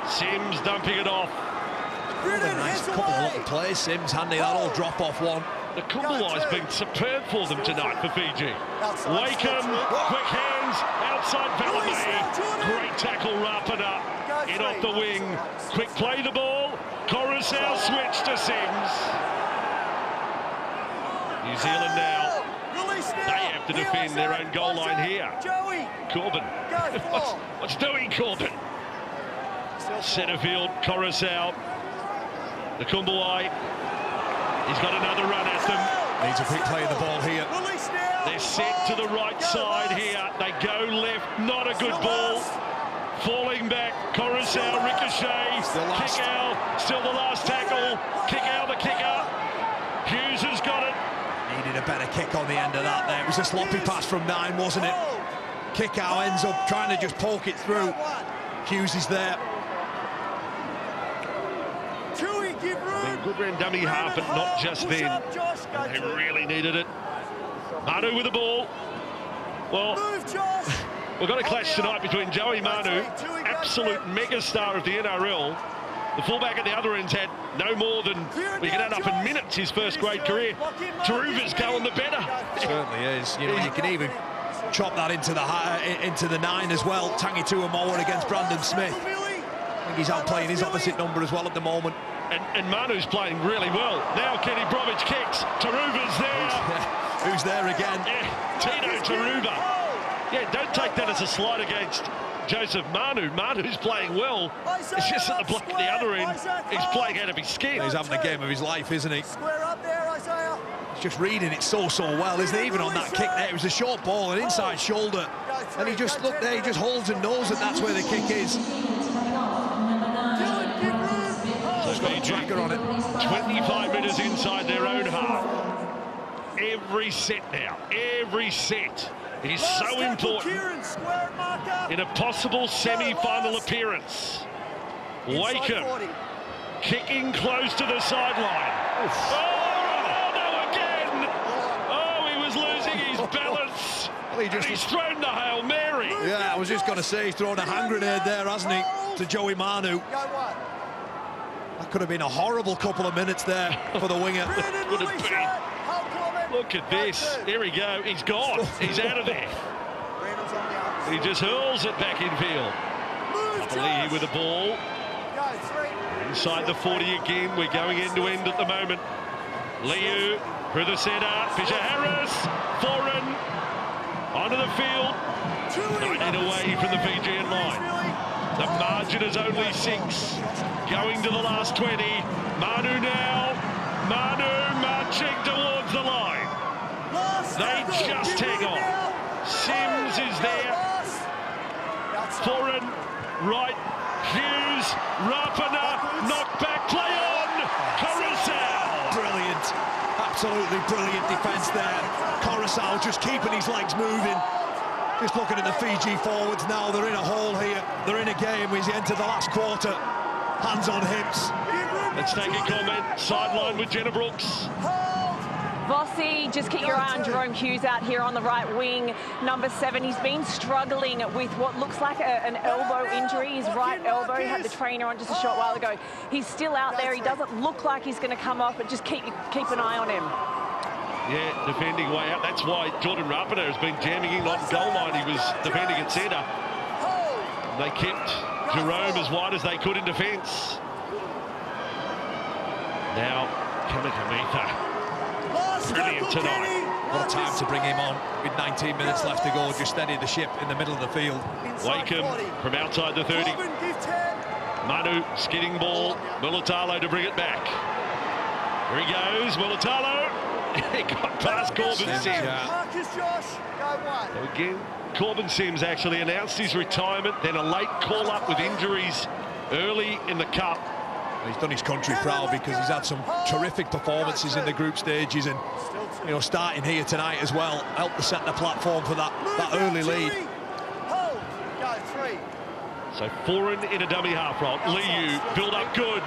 Sims dumping it off. A nice couple of little plays. Sims handy that old drop-off one. The Kumbalai's been superb for them tonight for Fiji. Wakeham, quick hands, outside Valamay. Great tackle, Rapana. In off the wing. Quick play the ball. Coruscant switch to Sims. New Zealand now. They have to defend their own goal line here. Corbin. What's doing, Corbin? Centre field, Coruscant. The Kumbalai. He's got another run at them. Needs a quick play of the ball here. They're set to the right side here. They go left. Not a good ball. Falling back. Coruscant, ricochet. Kick out. Still the last tackle. Kick out the kicker. Hughes has got it. Needed a better kick on the end of that there. It was a sloppy pass from 9, wasn't it? Kick out ends up trying to just poke it through. Hughes is there. Good round dummy half, but not just then. They really needed it. Manu with the ball. Well, we've got a clash tonight between Joey Manu, absolute megastar of the NRL. The fullback at the other end's had no more than, we can add up in minutes, his first grade career. Taruva's going the better. Certainly is. You know, you can even chop that into the 9 as well. Tangi Tuamoa against Brandon Smith. I think he's out playing his opposite number as well at the moment. And Manu's playing really well. Now Kenny Bromwich kicks. Taruva's there. Who's there again? Yeah, Tino Taruva. Yeah, don't take that as a slight against Joseph Manu. Manu's playing well. It's just that the bloke at the other end is playing out of his skin. He's having the game of his life, isn't he? Square up there, Isaiah. He's just reading it so well, isn't he? Even on that kick there, it was a short ball, an inside shoulder. And he just looked there, he just holds and knows that that's where the kick is. He's got a tracker on it. 25 metres inside their own half. Every set now, every set is so important in a possible semi-final appearance. Wakeham kicking close to the sideline. Oh, no, again! Oh, he was losing his balance. He's thrown the Hail Mary. Yeah, I was just going to say, he's thrown a hand grenade there, hasn't he, to Joey Manu. That could have been a horrible couple of minutes there for the winger. Would have been. Look at this. Here we go. He's gone. He's out of there. He just hurls it back in field. Lee with the ball. Inside the 40 again. We're going end to end at the moment. Liu through the centre. Fisher Harris. Foreign. Onto the field. 19 away from the Fijian line. The margin is only 6. Going to the last 20. Manu now. Manu marching towards the line. They just hang on. Sims is there. Foreign, right. Hughes, Rapana, knock back, play on. Coruscant. Brilliant. Absolutely brilliant defence there. Coruscant just keeping his legs moving. Just looking at the Fiji forwards now. They're in a hole here. They're in a game. He's into the last quarter. Hands on hips. Let's take a comment. Sideline with Jenna Brooks. Vossi, just keep your eye on Jerome Hughes out here on the right wing. Number 7, he's been struggling with what looks like an elbow injury. His right elbow, had the trainer on just a short while ago. He's still out there. He doesn't look like he's going to come off, but just keep an eye on him. Yeah, defending way out. That's why Jordan Rapana has been jamming in on goal line. He was defending at centre. They kept Jerome as wide as they could in defence. Now, Kamikamitha. Brilliant tonight. What a time to bring him on with 19 minutes left to go. Just steady the ship in the middle of the field. Wakeham from outside the 30. Manu skidding ball. Mulatalo to bring it back. Here he goes. Mulatalo. He got past Corbin Sims. So again, Corbin Sims actually announced his retirement, then a late call-up with injuries early in the Cup. He's done his country proud because he's had some terrific performances in the group stages, and you know, starting here tonight as well helped to set the platform for that early lead. So Foreign in a dummy half role. Liu build up good.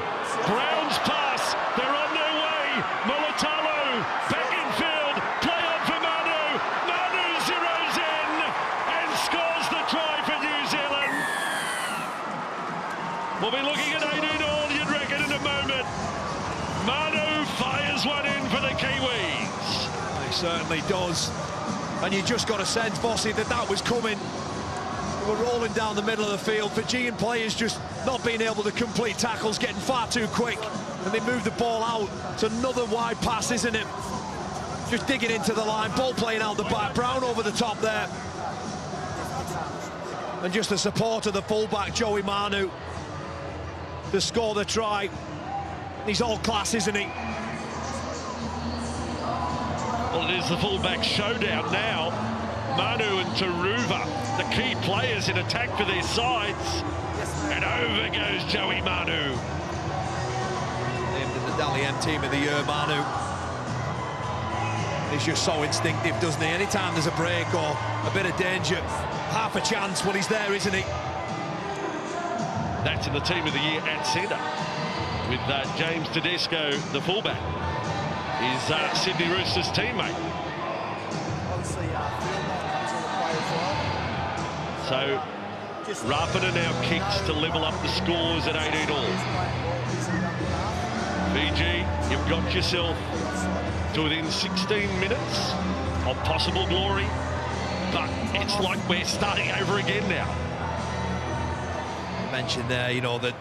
Brown's pass. They're on their way. Mulatalo back in field. Play on for Manu. Manu zeroes in and scores the try for New Zealand. We'll be looking at 18 all, you'd reckon, in a moment. Manu fires one in for the Kiwis. He certainly does. And you just got a sense, Vossi, that was coming. They were rolling down the middle of the field. Fijian players just not being able to complete tackles, getting far too quick. And they moved the ball out. It's another wide pass, isn't it? Just digging into the line, ball playing out the back. Brown over the top there. And just the support of the fullback, Joey Manu, to score the try. He's all class, isn't he? Well, it is the fullback showdown now. Manu and Taruva, the key players in attack for their sides. And over goes Joey Manu. Named in the Dally M Team of the Year, Manu. He's just so instinctive, doesn't he? Anytime there's a break or a bit of danger, half a chance, well, he's there, isn't he? That's in the Team of the Year at centre. With James Tedesco, the fullback, is Sydney Roosters' teammate. Obviously, field knock comes into play as well. So, Rapana now kicks to level up the scores at 18 all. Fiji, you've got yourself to within 16 minutes of possible glory, but it's like we're starting over again now. You mentioned there, you know, that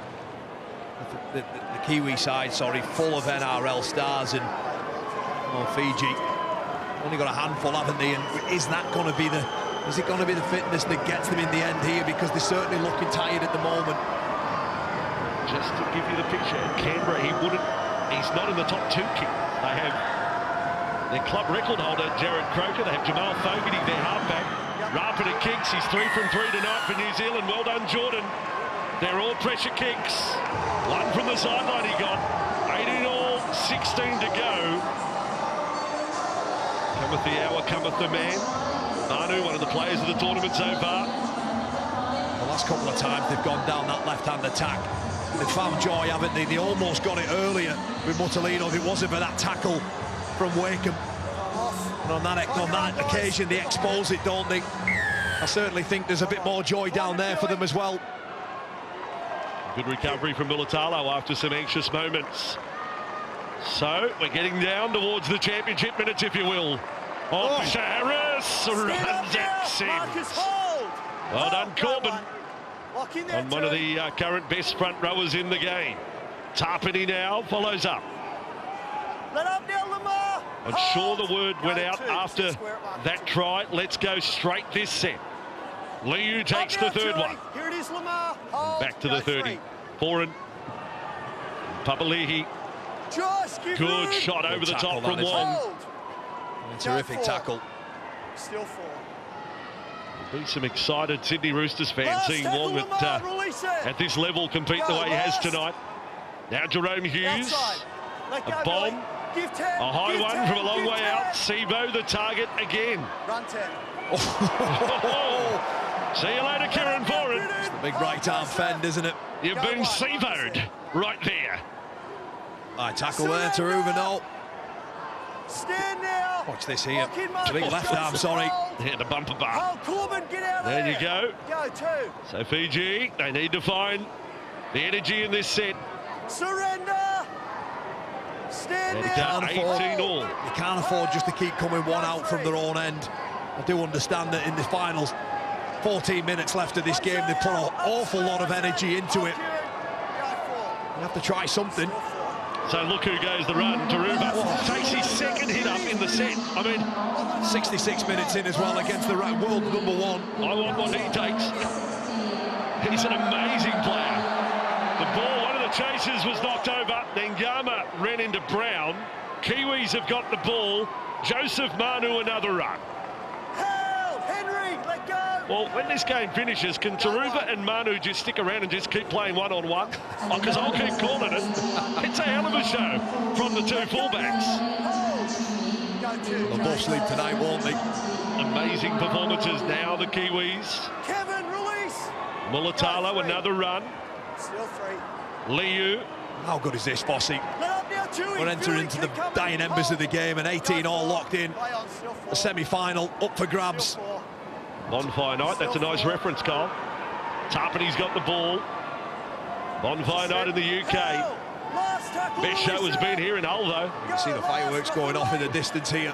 the Kiwi side, sorry, full of NRL stars, and Fiji only got a handful, haven't they? And is it going to be the fitness that gets them in the end here? Because they're certainly looking tired at the moment. Just to give you the picture, Canberra, he's not in the top 2 kick. They have their club record holder, Jared Croker. They have Jamal Fogarty, their halfback. Rapana kicks. He's 3 from 3 tonight for New Zealand. Well done, Jordan. They're all pressure kicks. One from the sideline he got. 18 all, 16 to go. Cometh the hour, cometh the man. Manu, one of the players of the tournament so far. The last couple of times they've gone down that left-hand attack, they've found joy, haven't they? They almost got it earlier with Mutalino if it wasn't for that tackle from Wakeham. And on that occasion, they expose it, don't they? I certainly think there's a bit more joy down there for them as well. Good recovery from Mulatalo after some anxious moments. So, we're getting down towards the championship minutes, if you will. Harris runs at Sims. Well done, Corbin. On one of the current best front rowers in the game. Tarpany now follows up. I'm sure the word went out after that try. Let's go straight this set. Liu takes the third one. Here it is, Lamar. Back to the 30. Foreign. Papali'i. Good shot over the top from Wong. Terrific tackle. Still 4. There'll be some excited Sydney Roosters fans seeing Wong at this level compete the way he has tonight. Now Jerome Hughes. A bomb. A high one from a long way out. Sivo the target again. Run 10. See you later, Kieran Foran. It's the big right-arm fend, isn't it? You've been Sivo'd right there. High tackle there, Taruva. Stand now. Watch this here. Big left arm, sorry. Yeah, the bumper bar. Corbin, get out of there you go. Go 2. So Fiji, they need to find the energy in this set. Surrender. Stand down. 18 all. You can't afford just to keep coming one out from their own end. I do understand that in the finals, 14 minutes left of this game, they put an awful lot of energy into it. You have to try something. So look who goes the run. Taruva takes his second hit up in the set. I mean, 66 minutes in as well against the world number 1. I want what he takes. He's an amazing player. The ball, one of the chasers was knocked over. Ngama ran into Brown. Kiwis have got the ball. Joseph Manu another run. Henry, let go. Well, when this game finishes, can Taruva and Manu just stick around and just keep playing one-on-one? Because I'll keep calling it. It's a hell of a show from the 2 fullbacks. They'll both sleep tonight, won't they? Amazing performances now, the Kiwis. Kevin, release. Mulatalo, another run. Still 3. Liu. How good is this, Bossy? We're entering into the dying embers of the game, and 18 all locked in. The semi-final up for grabs. Bonfire night, that's a nice reference, Carl. Tarpany's got the ball. Bonfire night in the UK. Best show has been here in Hull, though. You can see the fireworks going off in the distance here.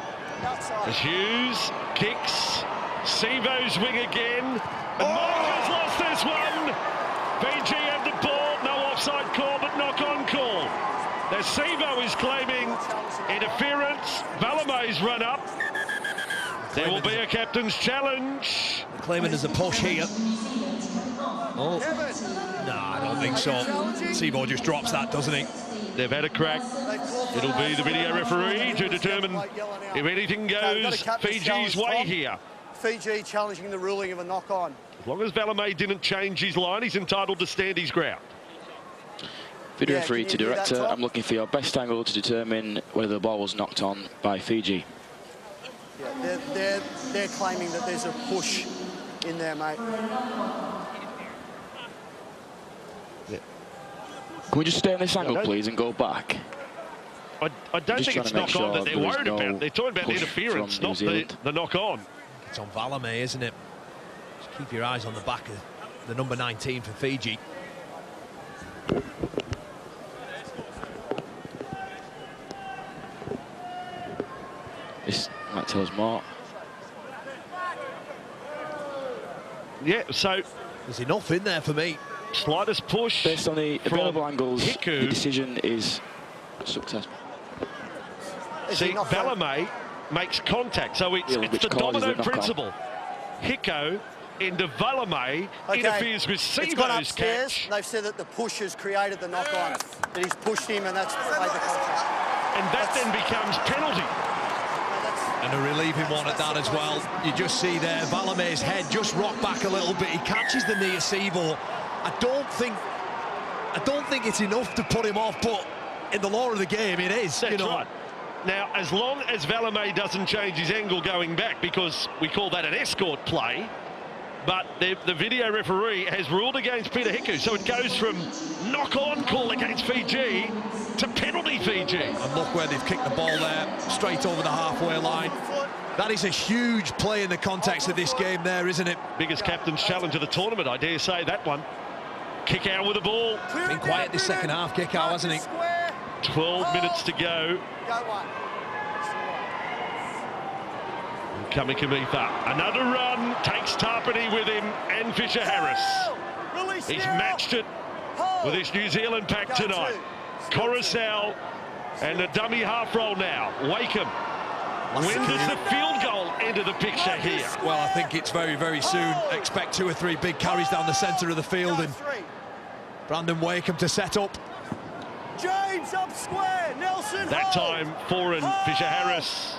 As Hughes kicks. Sivo's wing again. And Mark has lost this one. Fiji have the ball. No offside call, but knock-on call. The Sivo is claiming interference. Valame's run up. There will be a captain's challenge. Claiming there's a push here. Oh, no, I don't think so. Sivo just drops that, doesn't he? They've had a crack. It'll be the video referee to determine if anything goes Fiji's way here. Fiji challenging the ruling of a knock-on. As long as Valame didn't change his line, he's entitled to stand his ground. Video referee to director, I'm looking for your best angle to determine whether the ball was knocked on by Fiji. Yeah, they're claiming that there's a push in there, mate. Can we just stay on this angle, please, and go back? I don't think it's knock-on that they're worried about. They're talking about the interference, not the knock-on. It's on Valame, isn't it? Just keep your eyes on the back of the number 19 for Fiji. This might tell us more. Yeah, so there's enough in there for me. Slightest push. Based on the available angles, Hiku. the decision is successful. See, Valame makes contact, so it's the domino principle. Hiko into Valame, interferes with Sivo's catch. They've said that the push has created the knock-on, that he's pushed him and that's made the contact. And that then becomes penalty. And a relieving one at that as well. You just see there, Valame's head just rocked back a little bit. He catches the knee of Sivo. I don't think it's enough to put him off, but in the law of the game, it is. That's right. Now, as long as Valame doesn't change his angle going back, because we call that an escort play, but the video referee has ruled against Peter Hiku, so it goes from knock-on call against Fiji to penalty Fiji. And look where they've kicked the ball there, straight over the halfway line. That is a huge play in the context of this game there, isn't it? Biggest captain's challenge of the tournament, I dare say, that one. Kick out with the ball. Been quiet this second half, kick out, hasn't he? 12 minutes to go. Coming Kamitha. Another run, takes Tarpany with him and Fisher-Harris. He's matched it with his New Zealand pack tonight. Coruscant and the dummy half roll now. Wakeham. When does the field goal enter the picture here? Well, I think it's very, very soon. Expect 2 or 3 big carries down the centre of the field and Brandon Wakeham to set up. James up square, Nelson. That time, Foran, Fisher-Harris.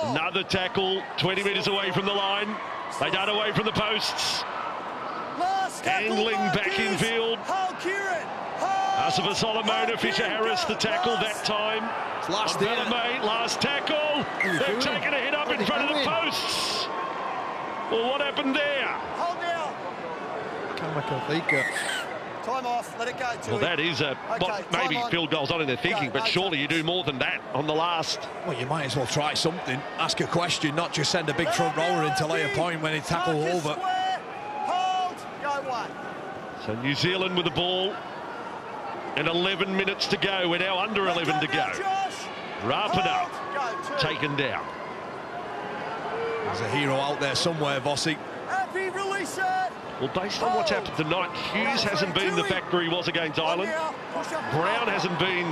Another tackle, 20 metres away from the line. They dart away from the posts. Angling back in field. Asifa Solomona, Fisher-Harris, the tackle that time. Last tackle. They've taken a hit up in front of the posts. Well, what happened there? Hold down. Time off, let it go. Well, that is maybe field goals on in their thinking, but surely you do more than that on the last. Well, you might as well try something. Ask a question, not just send a big front rower in to lay a point when it's tackled over. Hold, go one. So New Zealand with the ball. And 11 minutes to go. We're now under 11 to go. Rapana taken down. There's a hero out there somewhere, Vossi. Happy, release it. Well, based on what's happened tonight, Hughes hasn't been the factor he was against Ireland. Brown hasn't been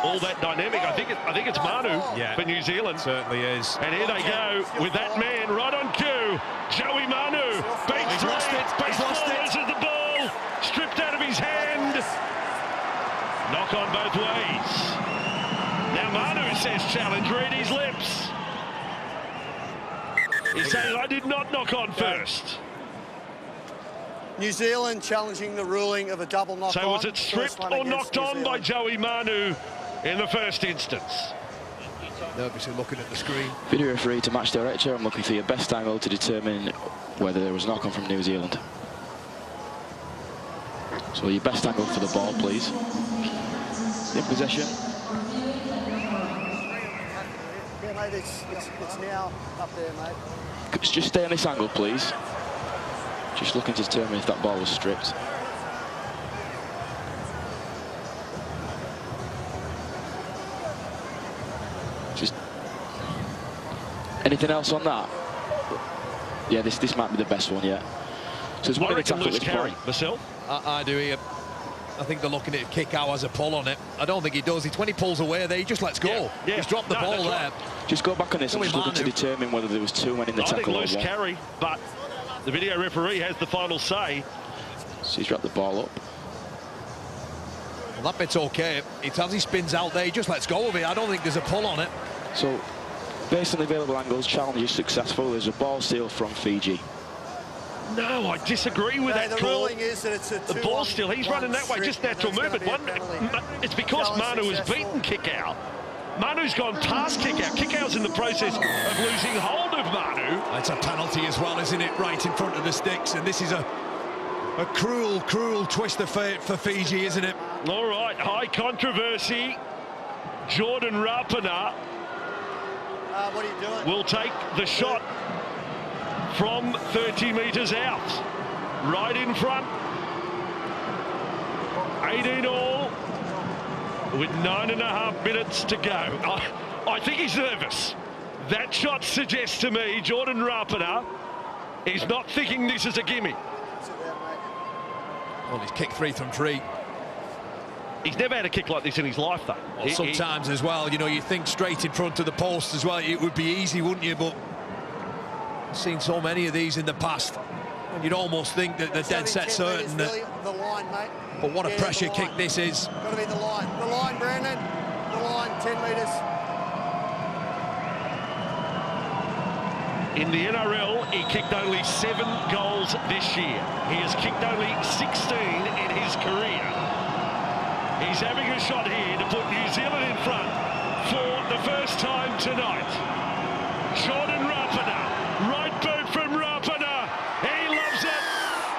all that dynamic. I think it's Manu for New Zealand. Certainly is. And here they go with that man right on cue. Joey Manu. He's lost it. He's lost it. Loses the ball. Stripped out of his hand. Knock on both ways. Now Manu says challenge, read his lips. He's saying, I did not knock on first. New Zealand challenging the ruling of a double knock-on. So was it stripped or knocked on by Joey Manu in the first instance? Nervously looking at the screen. Video referee to match director. I'm looking for your best angle to determine whether there was a knock-on from New Zealand. So your best angle for the ball, please. In possession. Yeah, mate, it's now up there, mate. Just stay on this angle, please. Just looking to determine if that ball was stripped. Just anything else on that? Yeah, this might be the best one yet. So there's one in the tackle at this point. Vasil? I do here. I think they're looking at kick out as a pull on it. I don't think he does. It's when he pulls away there, he just lets go. Yeah. He's dropped the ball there. Right. Just go back on this and just looking to determine whether there was 2 men in the tackle or loose one. carry, but the video referee has the final say. So he's dropped the ball up. Well, that bit's okay. It's as he spins out there, he just lets go of it. I don't think there's a pull on it. So, based on the available angles, challenge is successful. There's a ball steal from Fiji. No, I disagree with that the call. ruling is that it's a the ball still, he's running that way, just natural movement. It's because Manu has beaten kick out. Manu's gone past kick out. Kick out's in the process of losing hold of Manu. It's a penalty as well, isn't it? Right in front of the sticks, and this is a A cruel, cruel twist of fate for Fiji, isn't it? All right, high controversy. Jordan Rapana what are you doing? will take the shot from 30 metres out. Right in front. 18 all with 9.5 minutes to go. I think he's nervous. That shot suggests to me Jordan Rapana is not thinking this is a gimme. Well, he's kicked 3 from 3. He's never had a kick like this in his life, though. Well, sometimes as well, you know, you think straight in front of the post as well. It would be easy, wouldn't you? But I've seen so many of these in the past. You'd almost think that they're dead set certain that. The line, mate. But what a pressure kick this is. Got to be the line. The line, Brandon. The line, 10 metres. In the NRL, he kicked only 7 goals this year. He has kicked only 16 in his career. He's having a shot here to put New Zealand in front for the first time tonight. Jordan Rapana, right boot from Rapana. He loves it.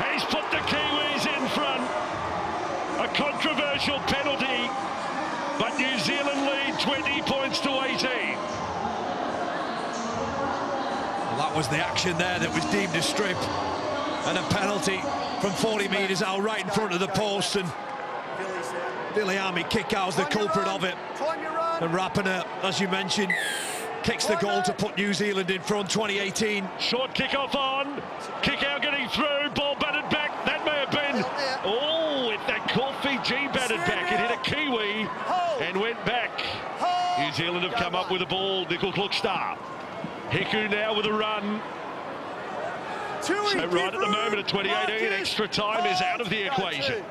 He's put the Kiwis in front. A controversial penalty, but New Zealand lead 20 points to 18. That was the action there that was deemed a strip and a penalty from 40 metres out right in front of the post, and Viliami kick-out's the culprit of it. And Rapana, as you mentioned, kicks the goal to put New Zealand in front. 2018. Short kick-off on, kick-out getting through, ball batted back. That may have been, oh, if that caught Fiji batted back, it hit a Kiwi and went back. New Zealand have come up with the ball, Nickel Klukstar. Hiku now with a run. So right at the moment at 2018, extra time is out of the equation.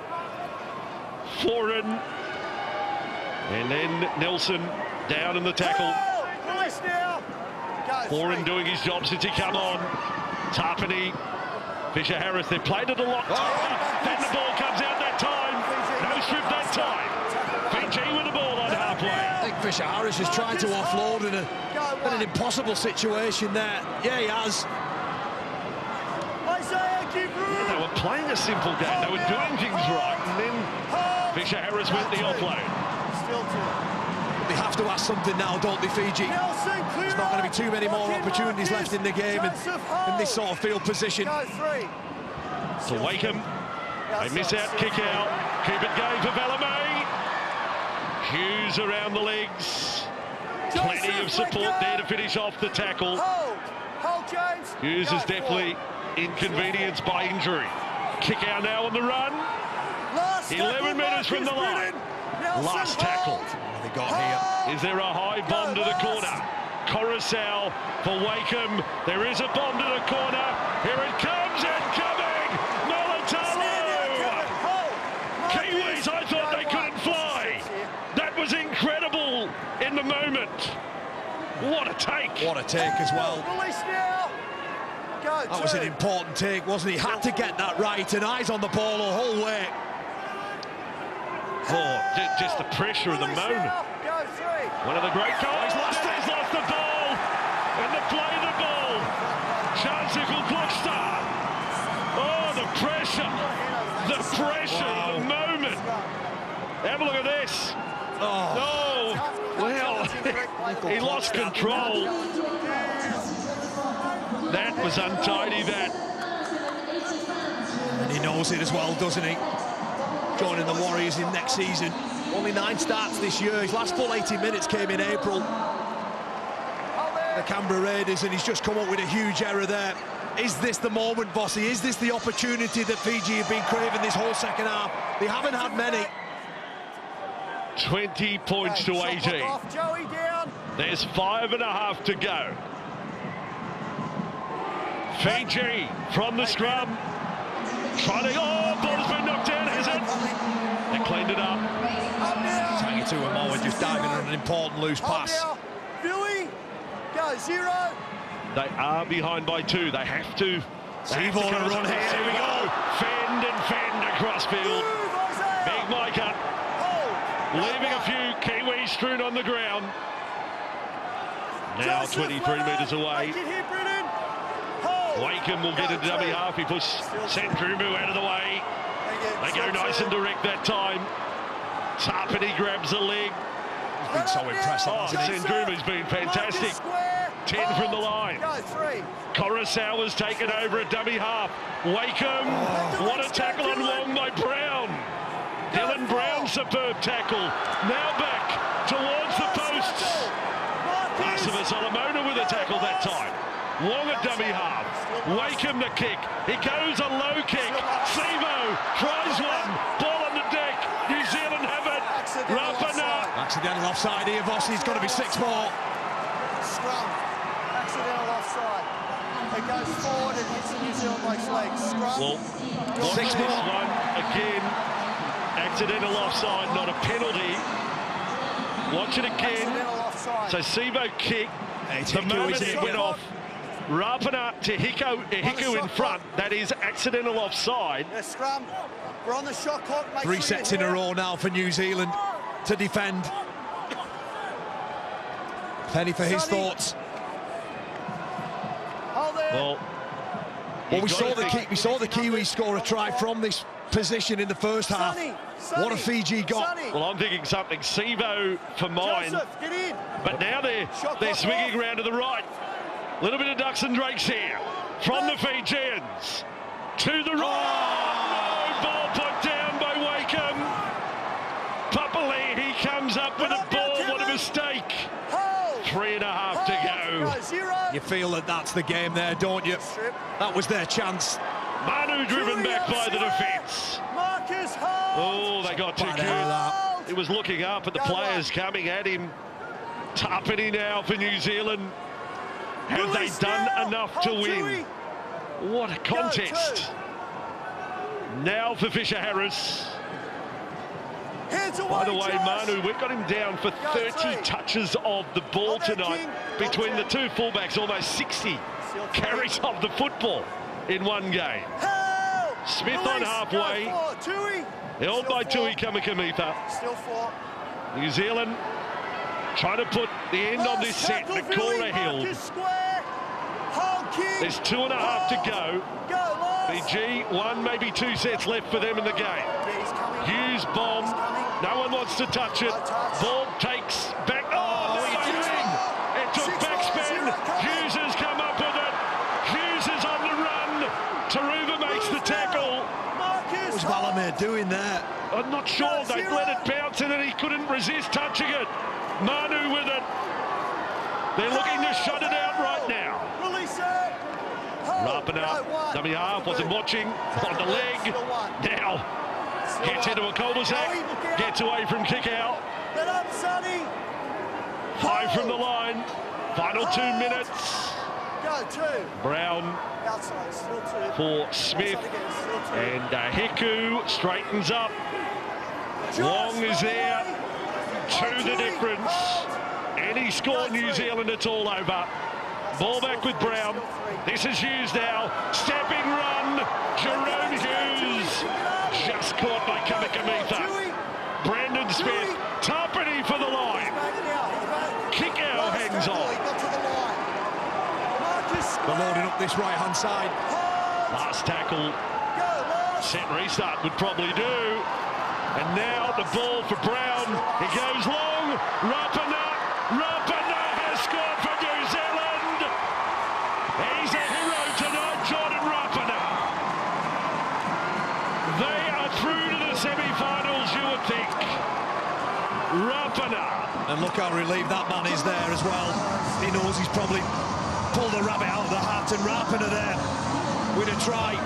Foreign. And then Nelson down in the tackle. Foreign doing his job since he come on. Tarpany, Fisher Harris, they played it a lot. Then the ball comes out that time. No strip that time. Fiji with the ball on halfway. I think Fisher Harris has tried to offload in an impossible situation there. Yeah, he has. Yeah, they were playing a simple game. They were doing things right, and then Fisher Harris went the offload. They have to ask something now, don't they, Fiji? There's not going to be too many more opportunities left in the game in this sort of field position. To Wakeham, they miss out, kick out. Keep it going for Valame. Hughes around the legs. Plenty of support there to finish off the tackle. Hughes is definitely inconvenienced by injury. Kick out now on the run. 11 metres from the line. Last tackle. They got here. Is there a high bomb to the corner? Coruscant for Wakeham. There is a bomb to the corner. Here it comes, incoming! Molitalo! Kiwis, I thought they couldn't fly. That was incredible in the moment. What a take. What a take as well. That was an important take, wasn't he? Had to get that right, and eyes on the ball the whole way. Oh, just the pressure of the moment. One of the great goals. He's lost the ball. And the play of the ball. Nickel Klukstar. Oh, the pressure. The pressure of the moment. Have a look at this. Oh, well, he lost control. That was untidy, that. And he knows it as well, doesn't he? Joining the Warriors in next season. Only 9 starts this year. His last full 80 minutes came in April. The Canberra Raiders, and he's just come up with a huge error there. Is this the moment, Bossy? Is this the opportunity that Fiji have been craving this whole second half? They haven't had many. 20 points to 18. There's 5.5 to go. Fiji from the scrum. Trying to, ball's been knocked down, has it? They cleaned it up. Taking it to Amoa, just diving on an important loose pass. Billy, go 0. They are behind by 2. They have to. Seaborn a run here. Here we go. Fend across field. Big Micah. Leaving a few Kiwis strewn on the ground. Now 23 metres away. Wakeham will get into dummy half. He pushes Sandrumu out of the way. They go nice and direct that time. Tarpany grabs a leg. He's been so impressive. Sandrumu's been fantastic. 10 from the line. Kurosawa's taken over at dummy half. Wakeham, what a tackle on Wong by Brown. Dylan Brown, superb tackle. Now back towards the posts. Massiva Solomona with a tackle that time. Wong at dummy half. Wakeham the kick. He goes a low kick. Sivo tries one. Ball on the deck. New Zealand have it. Rapana. Accidental offside here, Vossi. It's got to be 6 more. Scrum. Accidental offside. It goes forward and hits the New Zealand bloke's legs. Scrum. Well, 6 more. One again. Accidental offside, not a penalty. Watch it again. So Sivo kick. The moment it went off, Rapana to Hiku in front. That is accidental offside. Yeah, scrum. We're on the shot clock. 3 sets in a row now for New Zealand to defend. Penny for his thoughts. Well, we saw the Kiwis score a try from this position in the first half. What a Fiji got. Well, I'm thinking something. Sivo for mine. Joseph, get in. But now they're swinging around to the right. A little bit of ducks and drakes here from the Fijians. To the right. No, ball put down by Wakeham. Papali, he comes up with a ball. What a mistake. 3.5 to go. You feel that that's the game there, don't you? That was their chance. Manu driven back by the defence. Oh, they got too good. He was looking up at the players coming at him. Tarpany now for New Zealand. Have they done enough to win? What a contest. Now for Fisher Harris. By the way, Manu, we've got him down for 30 touches of the ball tonight. Between the two fullbacks, almost 60 carries of the football in one game. Smith on halfway. Held by Tui Kamikamitha. New Zealand trying to put the end on this set. Nakora Hill. There's 2.5 to go. Fiji, 1, maybe 2 sets left for them in the game. Hughes bomb. No one wants to touch it. Ball takes back. Oh, it took backspin. Hughes has come up with it. Hughes is on the run. Taruva makes the tackle. What was Valamir doing there? I'm not sure. They let it bounce and then he couldn't resist touching it. Manu with it. They're looking to shut it out right now. Rapana, dummy half, wasn't watching, on the leg. Now, gets into a cul-de-sac, gets away from kick out. 5 from the line, final 2 minutes. Brown for Smith, and Hiku straightens up. Wong is there, 2 the difference, and he scored New Zealand. It's all over. Ball back with Brown. This is Hughes now. Stepping run. Jerome Hughes. Just caught by Kamikamitha. Brandon Smith. Tarpany for the line. Kick out hangs on. They're loading up this right-hand side. Last tackle. Set restart would probably do. And now the ball for Brown. He goes long. Rapana has scored for New Zealand. He's a hero tonight, Jordan Rapana. They are through to the semi-finals, you would think. Rapana. And look how relieved that man is there as well. He knows he's probably pulled the rabbit out of the hat, and Rapana there with a try.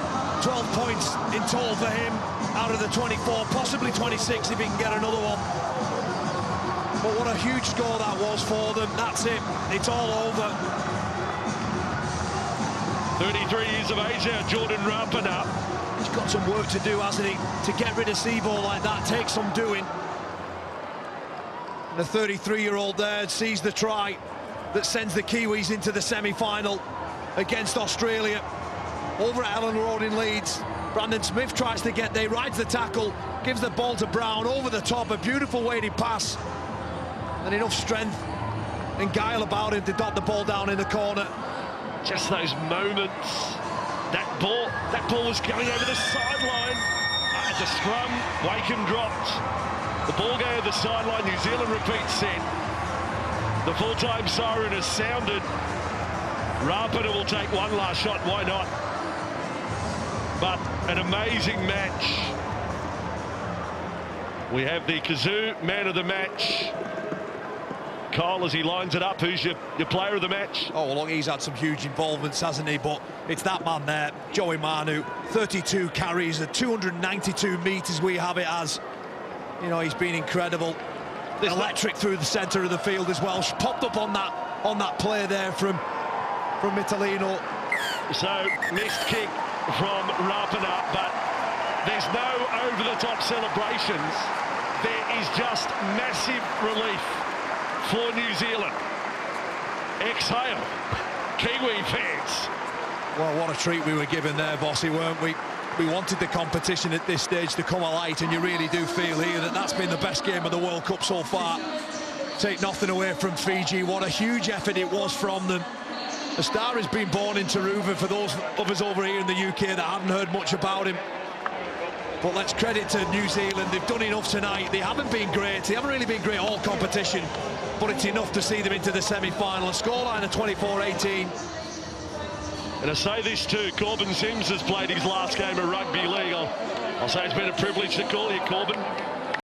12 points in total for him out of the 24, possibly 26 if he can get another one. But what a huge score that was for them. That's it. It's all over. 33 years of age now, Jordan Rapana. He's got some work to do, hasn't he? To get rid of Seaboard like that takes some doing. And the 33-year-old there sees the try that sends the Kiwis into the semi-final against Australia. Over at Ellen Road in Leeds, Brandon Smith tries to get there, rides the tackle, gives the ball to Brown over the top, a beautiful weighted pass, and enough strength and guile about him to dot the ball down in the corner. Just those moments That ball was going over the sideline. At the scrum, Wakeham dropped. The ball going over the sideline. New Zealand repeats set. The full-time siren has sounded. Rapana will take one last shot. Why not? But an amazing match. We have the Kazoo man of the match. Kyle, as he lines it up, who's your player of the match? Oh, well, look, he's had some huge involvements, hasn't he? But it's that man there, Joey Manu, 32 carries, 292 metres we have it as. You know, he's been incredible. Electric through the centre of the field as well. She popped up on that play there from Mitalino. So, missed kick from Rapana, but there's no over-the-top celebrations. There is just massive relief for New Zealand. Exhale, Kiwi fans. Well, what a treat we were given there, Bossy, weren't we? We wanted the competition at this stage to come alight, and you really do feel here that that's been the best game of the World Cup so far. Take nothing away from Fiji. What a huge effort it was from them. A star has been born in Taruva for those of us over here in the UK that haven't heard much about him. But let's credit to New Zealand. They've done enough tonight. They haven't been great. They haven't really been great all competition, but it's enough to see them into the semi-final. A scoreline of 24-18. And I say this too, Corbin Sims has played his last game of rugby league. I'll say it's been a privilege to call you, Corbin.